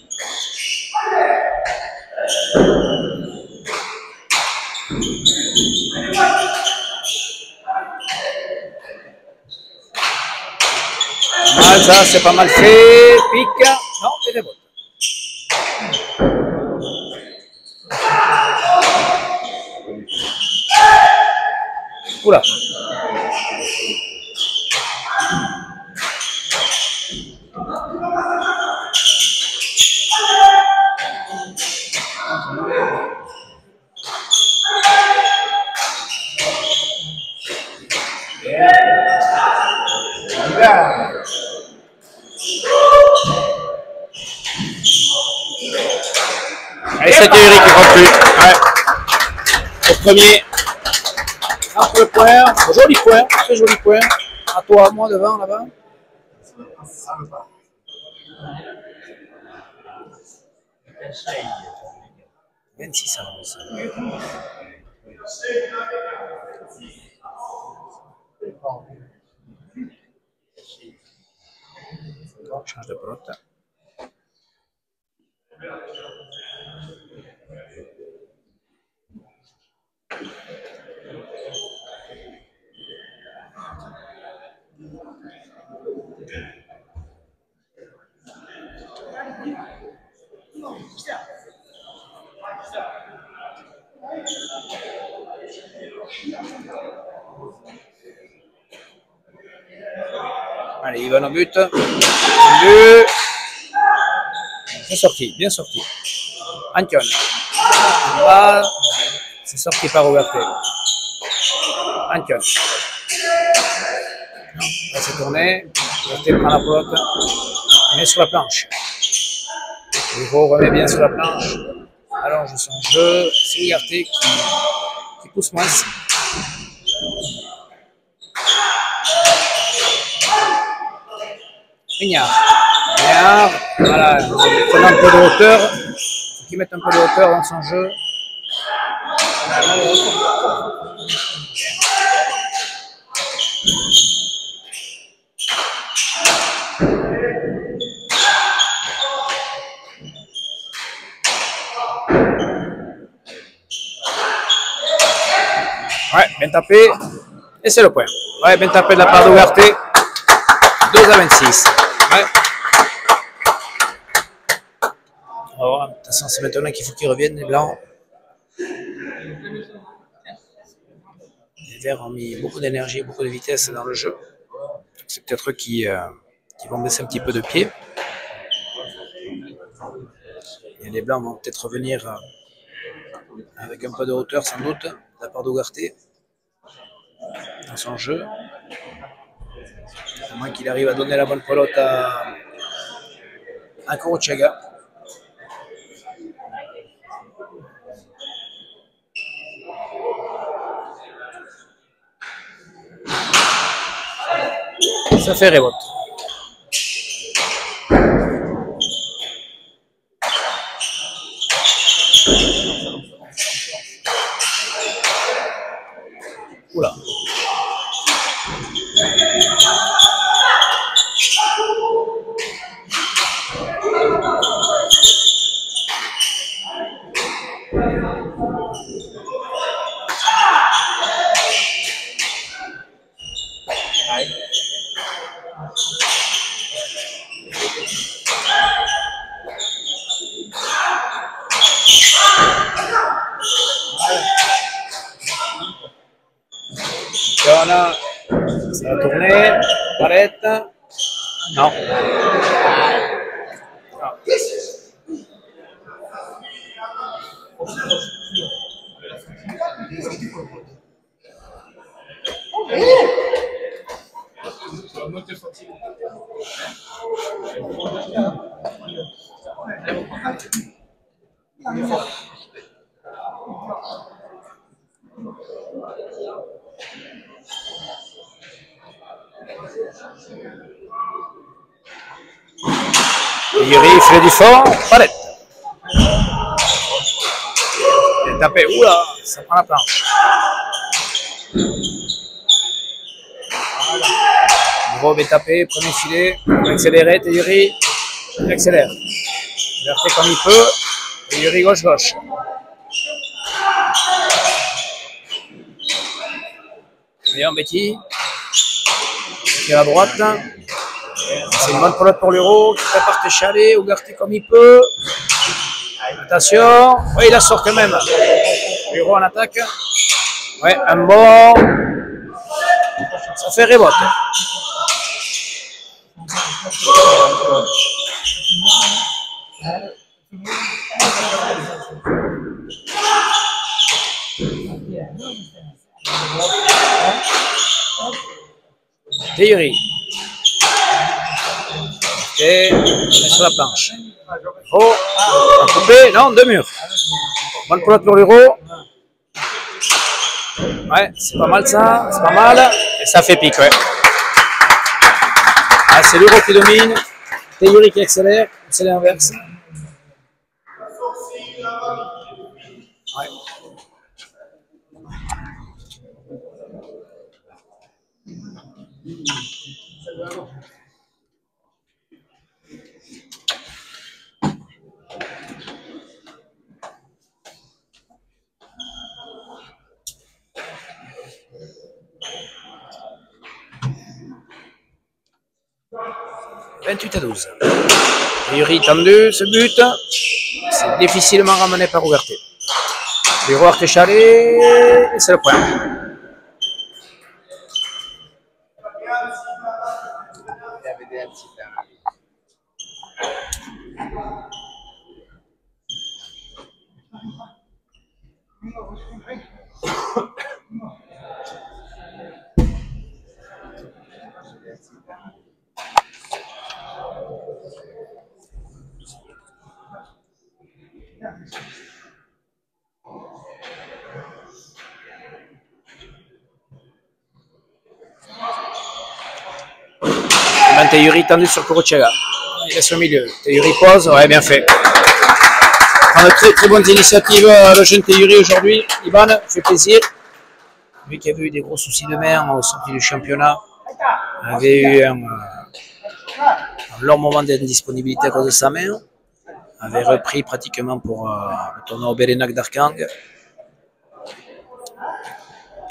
Mal, ça c'est pas mal fait. Pique. Non, c'est des bottes. Oula. Allez, c'est Théorie qui conclut. Ouais. Au premier. Entre le point. Joli point. Très joli point. À toi, moi devant là-bas. « 26 à 11. Change de pelote. Allez, il va au but. But. C'est sorti, bien sorti. Antion. Ah, c'est sorti par Ougarté. Antion. Ça s'est tourné. Ougarté prend la pelote. Il met sur la planche. Hugo remet bien sur la planche. Allonge son jeu. C'est Ougarté qui pousse moins. Ignare. Voilà, il faut un peu de hauteur. Il faut qu'il mette un peu de hauteur dans son jeu. Ouais, bien tapé. Et c'est le point. Ouais, bien tapé de la part d'Ougarté. 2-26. Ouais. Alors, de toute façon, c'est maintenant qu'il faut qu'ils reviennent, les blancs. Les verts ont mis beaucoup d'énergie, beaucoup de vitesse dans le jeu. C'est peut-être eux qui vont baisser un petit peu de pied. Et les blancs vont peut-être revenir avec un peu de hauteur sans doute de la part d'Ugarte dans son jeu. À moins qu'il arrive à donner la bonne pelote à Kuruchaga. Ça fait rebote. Oula. Ça va tourner. Arrête. Non. Yuri fait du fond, palette. Il est tapé, oula, ça prend la planche. Rob est tapé, premier filet, accéléré, Yuri, il accélère. Il a fait comme il peut, et Yuri gauche-gauche. Bien Betty, qui est à droite. C'est une bonne pelote pour l'Euro, qui prépare Téchalé, Ugarte comme il peut. Attention, oui, il la sort quand même. L'Euro en attaque. Ouais, un bon. Ça fait rebote. Théorie. Et sur la planche. Oh, un coupé, non, deux murs. Bonne pelote pour l'Euro. Ouais, c'est pas mal ça, c'est pas mal. Et ça fait pique, ouais. Ah, c'est l'Euro qui domine. Théorie qui accélère, c'est l'inverse. Ouais. « 28-12. Yuri tendu, ce but. C'est difficilement ramené par Ugarte. L'Euro Téchalé, et c'est le point. Théorie tendu sur Kuruchaga. Il est au milieu. Théorie pose, ouais, bien fait. Prend de très bonnes initiatives le jeune Théorie aujourd'hui. Ivan, fait plaisir. Lui qui avait eu des gros soucis de main au sortie du championnat, avait eu un long moment d'indisponibilité à cause de sa main, avait repris pratiquement pour le tournoi au Bélénac d'Arkang.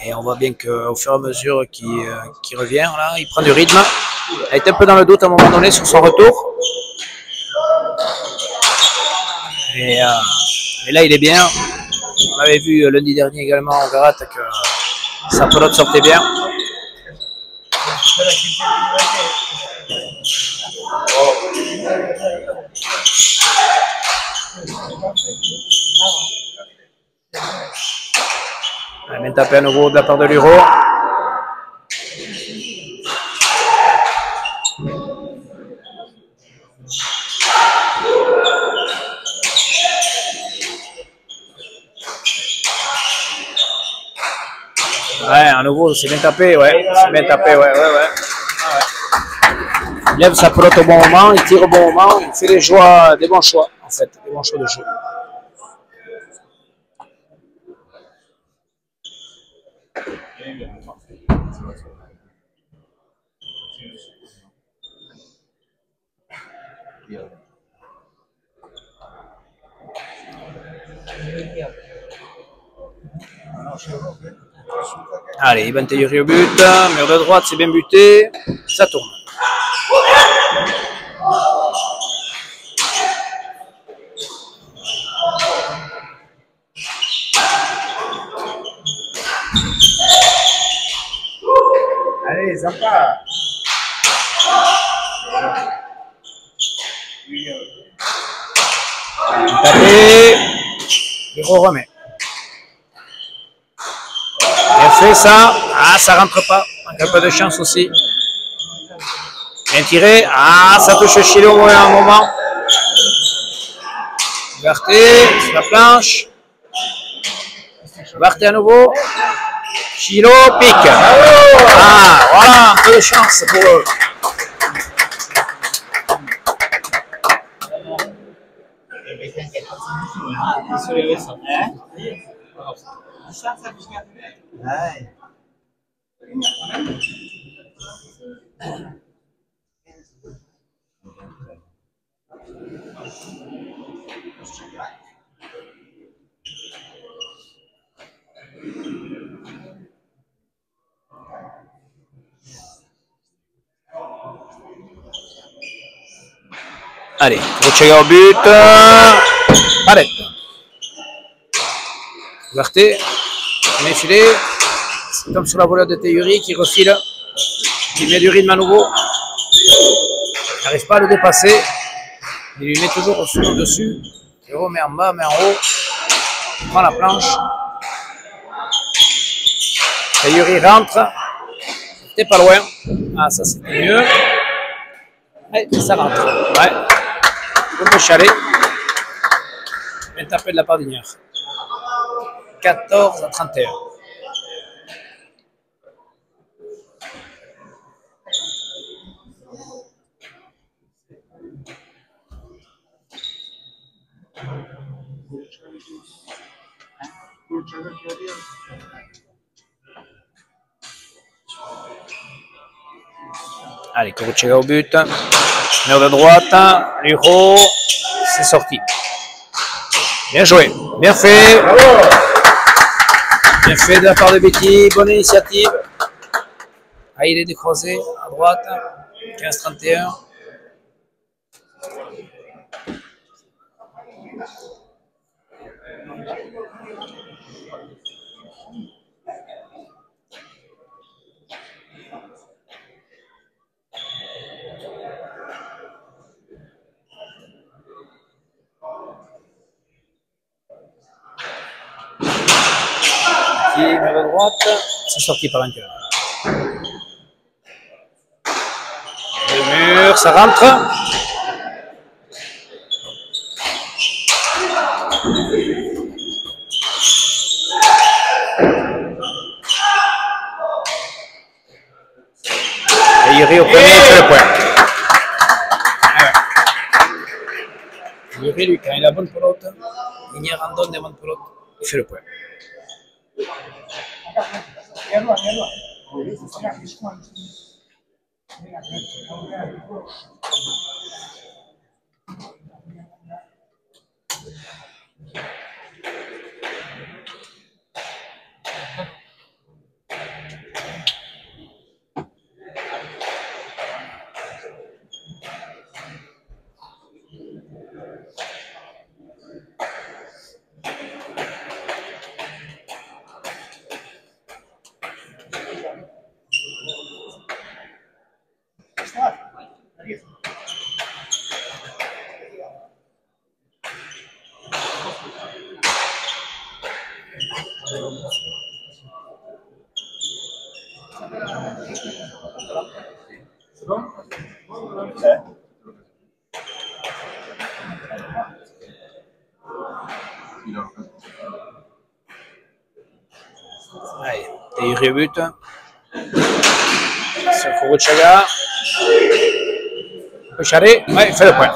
Et on voit bien qu'au fur et à mesure qu'il revient, là, il prend du rythme. Il était un peu dans le doute à un moment donné sur son retour. Et là, il est bien. On avait vu lundi dernier également au Garat que sa pelote sortait bien. tapé à nouveau de la part de Luro. Ouais, à nouveau, c'est bien tapé, ouais. C'est bien tapé, ouais. Il lève sa pelote au bon moment, il tire au bon moment, il fait des bons choix, en fait, des bons choix de jeu. Allez, Ivan Teyuri au but, mur de droite, c'est bien buté, ça tourne.
Allez, sympa.
Tapé, Luro remet. Bien fait ça, ah ça rentre pas, un peu de chance aussi. Bien tiré, ah ça touche Chilo à un moment. Barté, sur la planche. Barté à nouveau. Chilo pique. Ah, voilà, un peu de chance pour eux. Allez, Ruchega au but. Arrête. Barté, bien filé. C'est comme sur la volée de Teyuri qui refile. Qui met du rythme à nouveau. Il n'arrive pas à le dépasser. Il lui met toujours au-dessus. Il remet en bas, met en haut. Il prend la planche. Teyuri rentre. C'était pas loin. Ah, ça c'était mieux. Ouais, ça rentre. Ouais. On peut chaler. Bien tapé de la part d'Ignard. 14-31. Allez, Kuruchega au but. Mur de droite. Luro. C'est sorti. Bien joué. Bien fait. Bien fait de la part de Betty. Bonne initiative. Ah, il est décroisé à droite. 15-31. Mur de droite. C'est sorti par l'intérieur. Le mur, ça rentre. Et Yuri au premier, il fait le point. Yuri, lui, quand il a la bonne pelote, il y a randonne des bonnes pelotes, il fait le point. Allez, Tahiri au but. C'est Kuruchaga. Pécharé, ouais, il fait le point.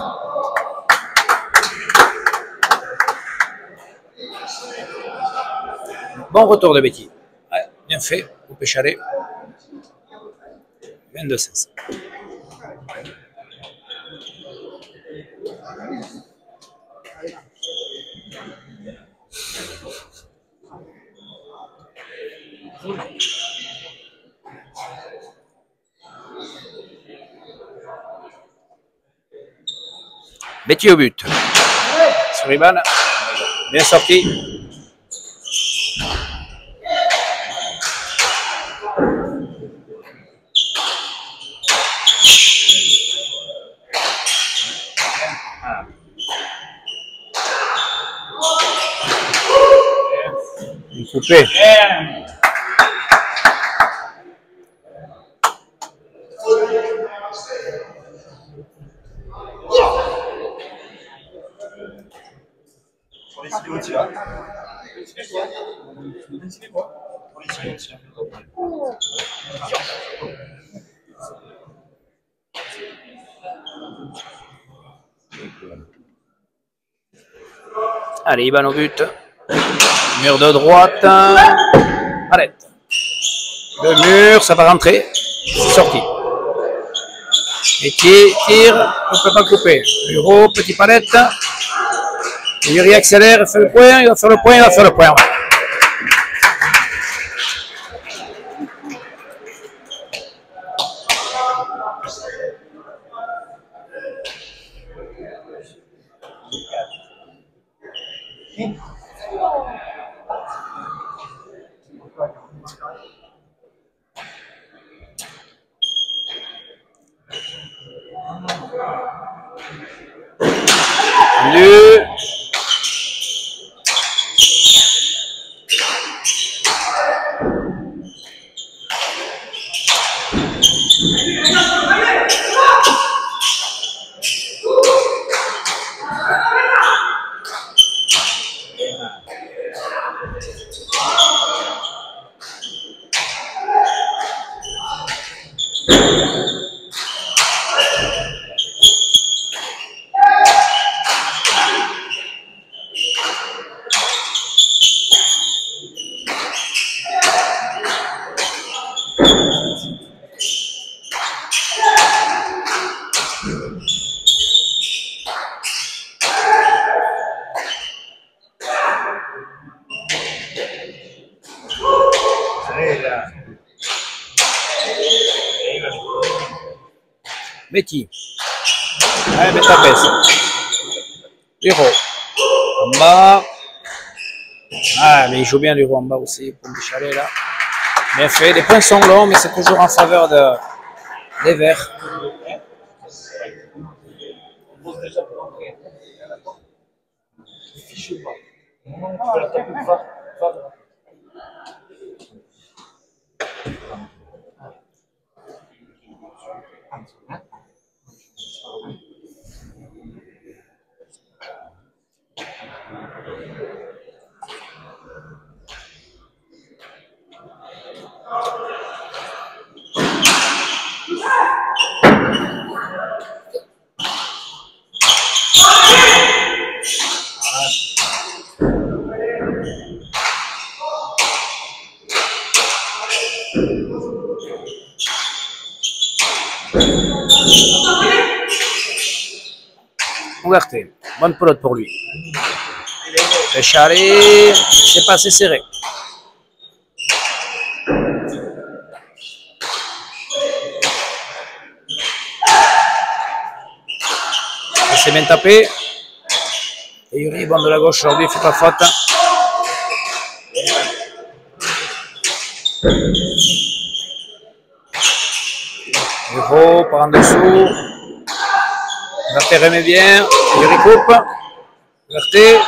Bon retour de Betty. Ouais, bien fait au Pécharé. 22-16. Betty au but. Sur Iban. Bien sorti. Une coupée. Allez, Iban au but. Mur de droite. Arrête. Le mur, ça va rentrer. C'est sorti. Métier, tire, on ne peut pas couper. Bureau, petit palette. Yuri accélère, il fait le point, il va faire le point, il va faire le point. Tendu. Betty. Allez, mets ta pèse. Liro. En bas. Ah, mais il joue bien Liro en bas aussi pour le chalet là. Bien fait. Les points sont longs, mais c'est toujours en faveur des Verts. Ouverté. Bonne pelote pour lui. Pécharé, c'est pas assez serré. C'est bien tapé. Et Yuri, bon de la gauche aujourd'hui, il ne fait pas faute. Hugo par en dessous. Verté remet bien. Yuri coupe. Verté.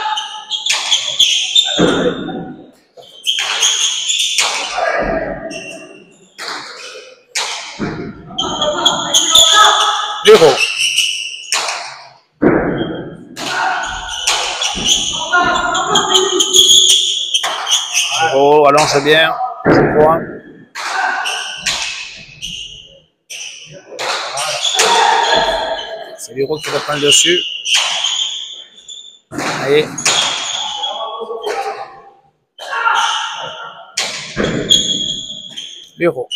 Hugo. Liro allonge bien, je crois. C'est Liro qui reprend le dessus. Allez. Liro.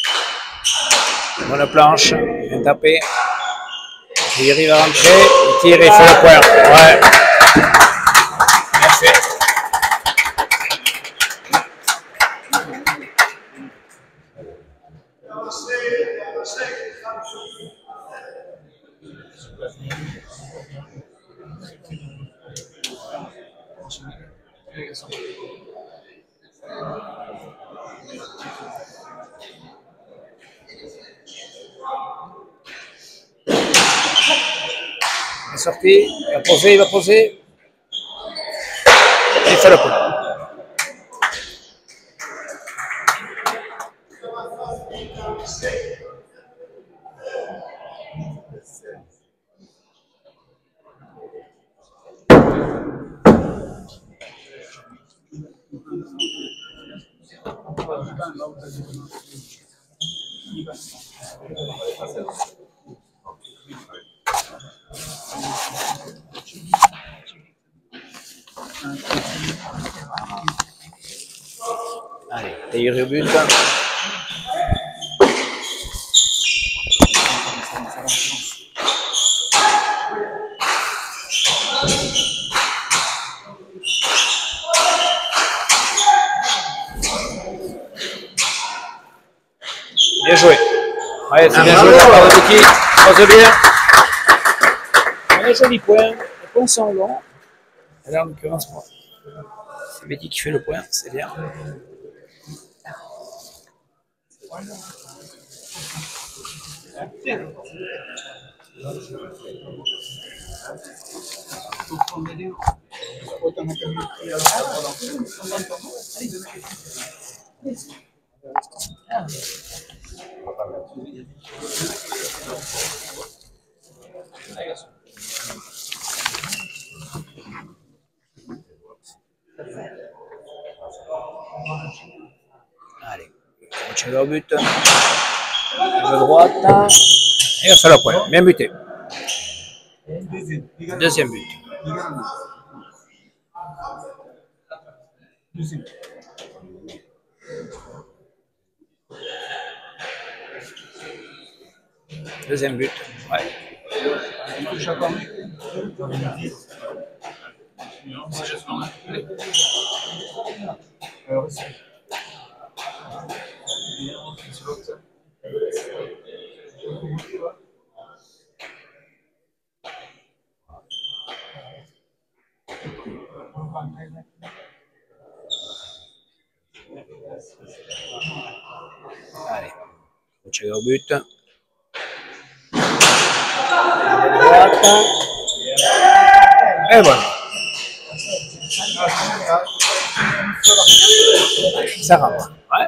Bonne planche, bien tapé. Il arrive à rentrer, il tire et il fait le point. Ouais. Bien fait. Il est sorti, il va poser. Il fait le point. Allez, Taïri au but. Bien joué. Ouais, c'est bien joué de la part de Betty. Pose bien. On a un joli point. Les points sont longs. Et là, en l'occurrence, moi, c'est Betty qui fait le point. C'est bien. Allez, on tire au but. De droite. Et il fait le point. Bien buté. Deuxième but. Deuxième but. Ouais. Allez, on tire au but. Droite. Et voilà. Ça rentre. Ouais.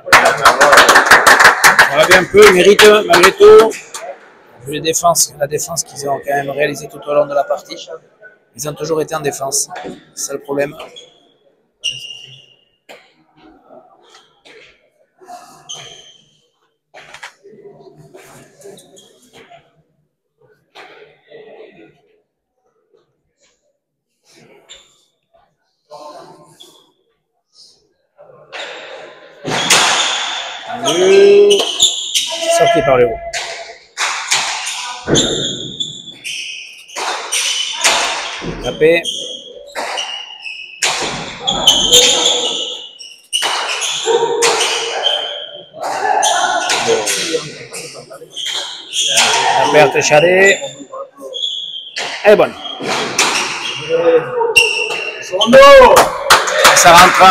On va bien un peu, il mérite malgré tout. Vu la défense qu'ils ont quand même réalisée tout au long de la partie. Ils ont toujours été en défense. C'est ça le problème. Sorti par le haut. Tapé. La perte Charé. Elle est bonne. Ça rentre.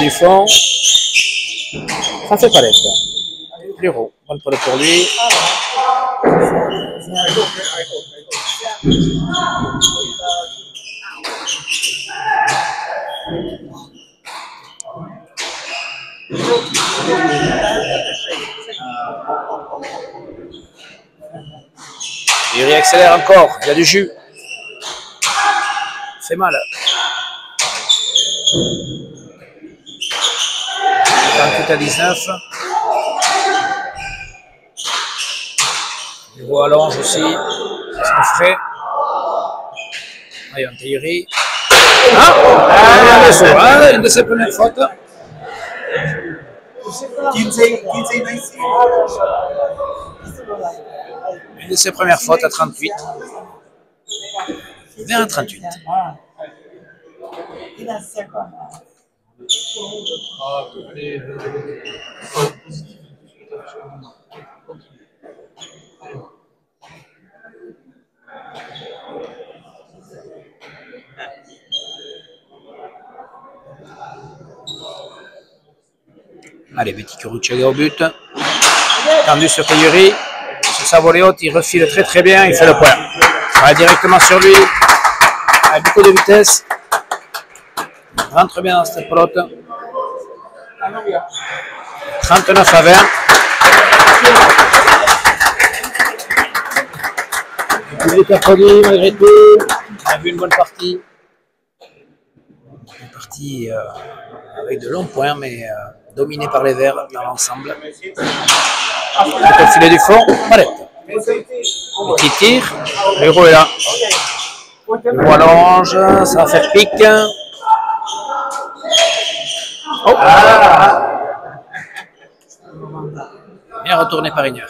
Du fond, ça fait palette. Luro, bonne pole pour lui. Yuri accélère encore, il y a du jus. Fait mal. 28 à 19. Luro allonge aussi. C'est frais. Allez, on Yuri. Ah, une de ses premières fautes.
15-19.
Une de ses premières fautes à 38. 20 à 38. Allez, Betty Kuruchaga au but. Tendu sur Yuri. Sur sa volée haute, il refile très bien, il fait le point. Ça va directement sur lui. Avec beaucoup de vitesse. Il rentre bien dans cette pelote. 39 à 20. Le public applaudit malgré tout. On a vu une bonne partie. Une partie avec de longs points, mais dominée par les Verts dans l'ensemble. Le filet du fond, palette. Petit tir, Luro est là. Luro allonge, ça va faire pique. Oh. Bien retourné par Ignard.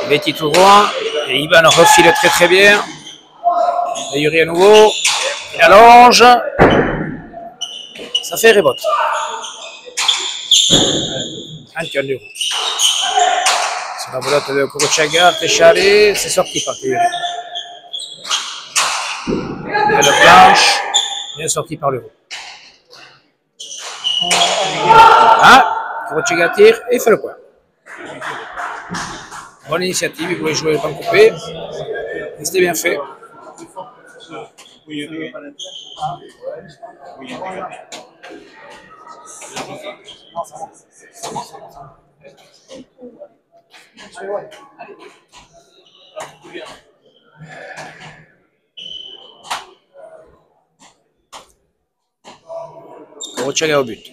Betty tout droit, et Ivan refile très bien. Et Yuri à nouveau, il allonge, ça fait rebote. Antoine Luro. Sur la volette de Kuruchaga, Técharé, c'est sorti par Yuri. Belle planche, bien sorti par Luro. Kuruchaga tire et fait le point. Bonne initiative, il voulait jouer le pan coupé. C'était bien fait. Kuruchaga au but.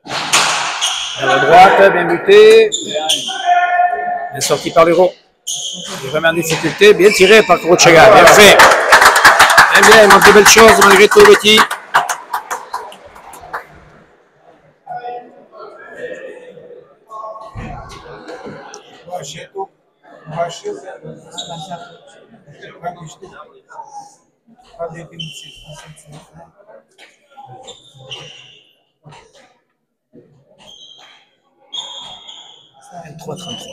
À la droite, bien buté. Bien sorti par Luro. Il est vraiment en difficulté. Bien tiré par Kuruchaga. Bien fait. Bien, il manque de belles choses malgré tout, Betty. « 23-33.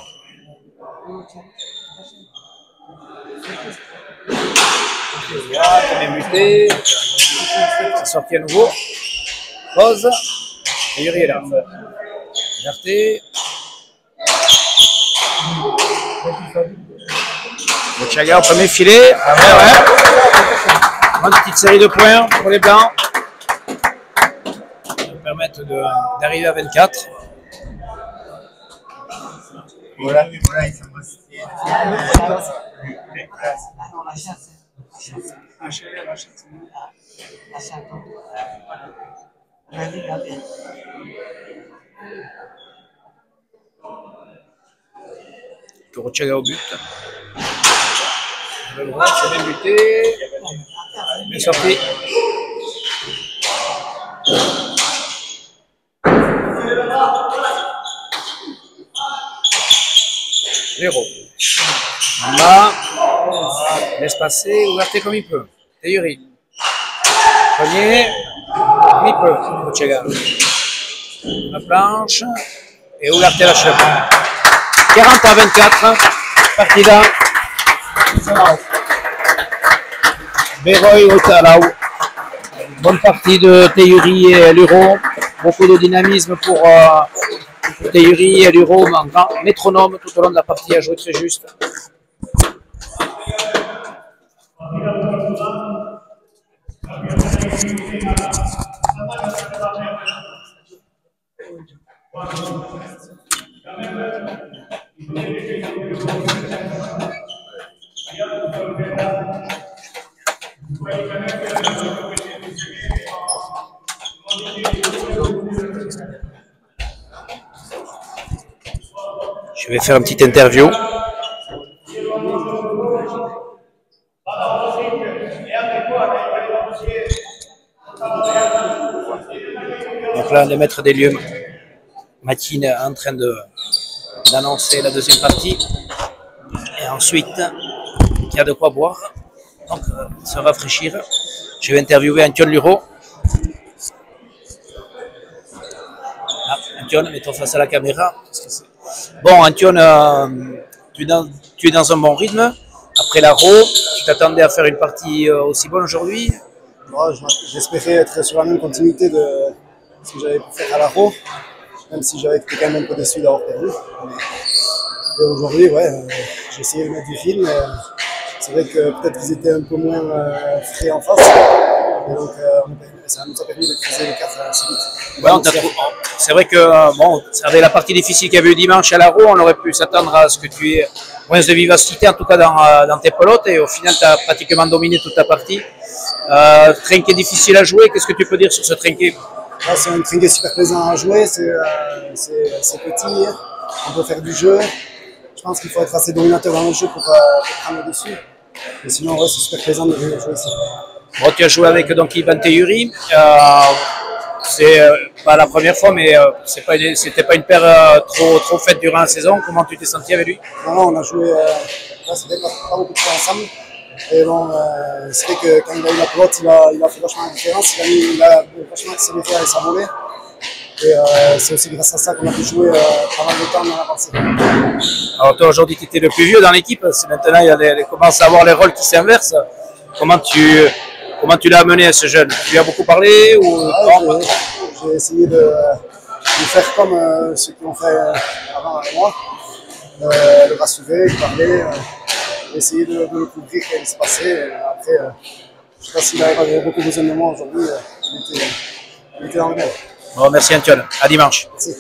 Bien buté. Ça sorti à nouveau. Pause. Et Yuri est là. Liberté. Kuruchaga au premier filet. Une petite série de points pour les Blancs. Ça va permettre d'arriver à 24.
Voilà, ils sont
Kuruchaga au but. Le droit, c'est bien buté. Bien sorti. Léraud. En bas. Laisse passer, Ougarté comme il peut. Teyuri. Premier. Comme il peut. Ochega. La planche. Et Ougarté lâche le ballon. 40 à 24. Partida. Beroy Otalau. Bonne partie de Teyuri et Luro. Beaucoup de dynamisme pour Teyuri et Luro. Un grand métronome tout au long de la partie à jouer très juste. Je vais faire une petite interview. Donc là, le maître des lieux, Matine, est en train d'annoncer la deuxième partie. Et ensuite, il y a de quoi boire. Donc, se rafraîchir. Je vais interviewer Antoine Luro. Ah, Antoine, mets-toi face à la caméra. Bon, Antoine, tu es dans un bon rythme. Après la Ro, tu t'attendais à faire une partie aussi bonne aujourd'hui?
J'espérais être sur la même continuité de ce que j'avais pu faire à la Ro, même si j'avais été quand même un peu déçu d'avoir perdu. Et aujourd'hui, ouais, j'ai essayé de mettre du film. C'est vrai que peut-être qu'ils étaient un peu moins frais en face. Et donc, ça nous a permis de creuser les cartes assez vite.
Ouais, c'est vrai que bon, ça avait la partie difficile qu'il y avait eu dimanche à la Ro. On aurait pu s'attendre à ce que tu aies moins de vivacité, en tout cas dans tes pelotes. Et au final, tu as pratiquement dominé toute ta partie. Trinquet difficile à jouer. Qu'est-ce que tu peux dire sur ce trinquet?
C'est un trinquet super plaisant à jouer. C'est petit. On peut faire du jeu. Je pense qu'il faut être assez dominateur dans le jeu pour prendre le dessus. Mais sinon, ouais, c'est super plaisant de jouer ici.
Bon, tu as joué avec donc Ivan Teyuri. C'est pas la première fois, mais c'était pas une paire trop faite durant la saison. Comment tu t'es senti avec lui?
Non, on a joué, c'était pas beaucoup de temps ensemble. Et bon, c'est vrai que quand il a eu la pelote, il a fait vachement la différence. Il a vachement accéléré avec sa volée. Et c'est aussi grâce à ça qu'on a pu jouer pendant le temps dans l'avancée.
Alors toi aujourd'hui tu étais le plus vieux dans l'équipe, maintenant il commence à avoir les rôles qui s'inversent. Comment tu l'as amené à ce jeune? Tu lui as beaucoup parlé ou
j'ai essayé de faire comme ceux qui ont fait avant avec moi, le rassurer, lui parler, essayer de le couvrir quand il se passait. Après, je ne sais pas s'il avait beaucoup besoin de moi aujourd'hui, il était dans le même.
Bon, merci Antoine, à dimanche.
Merci.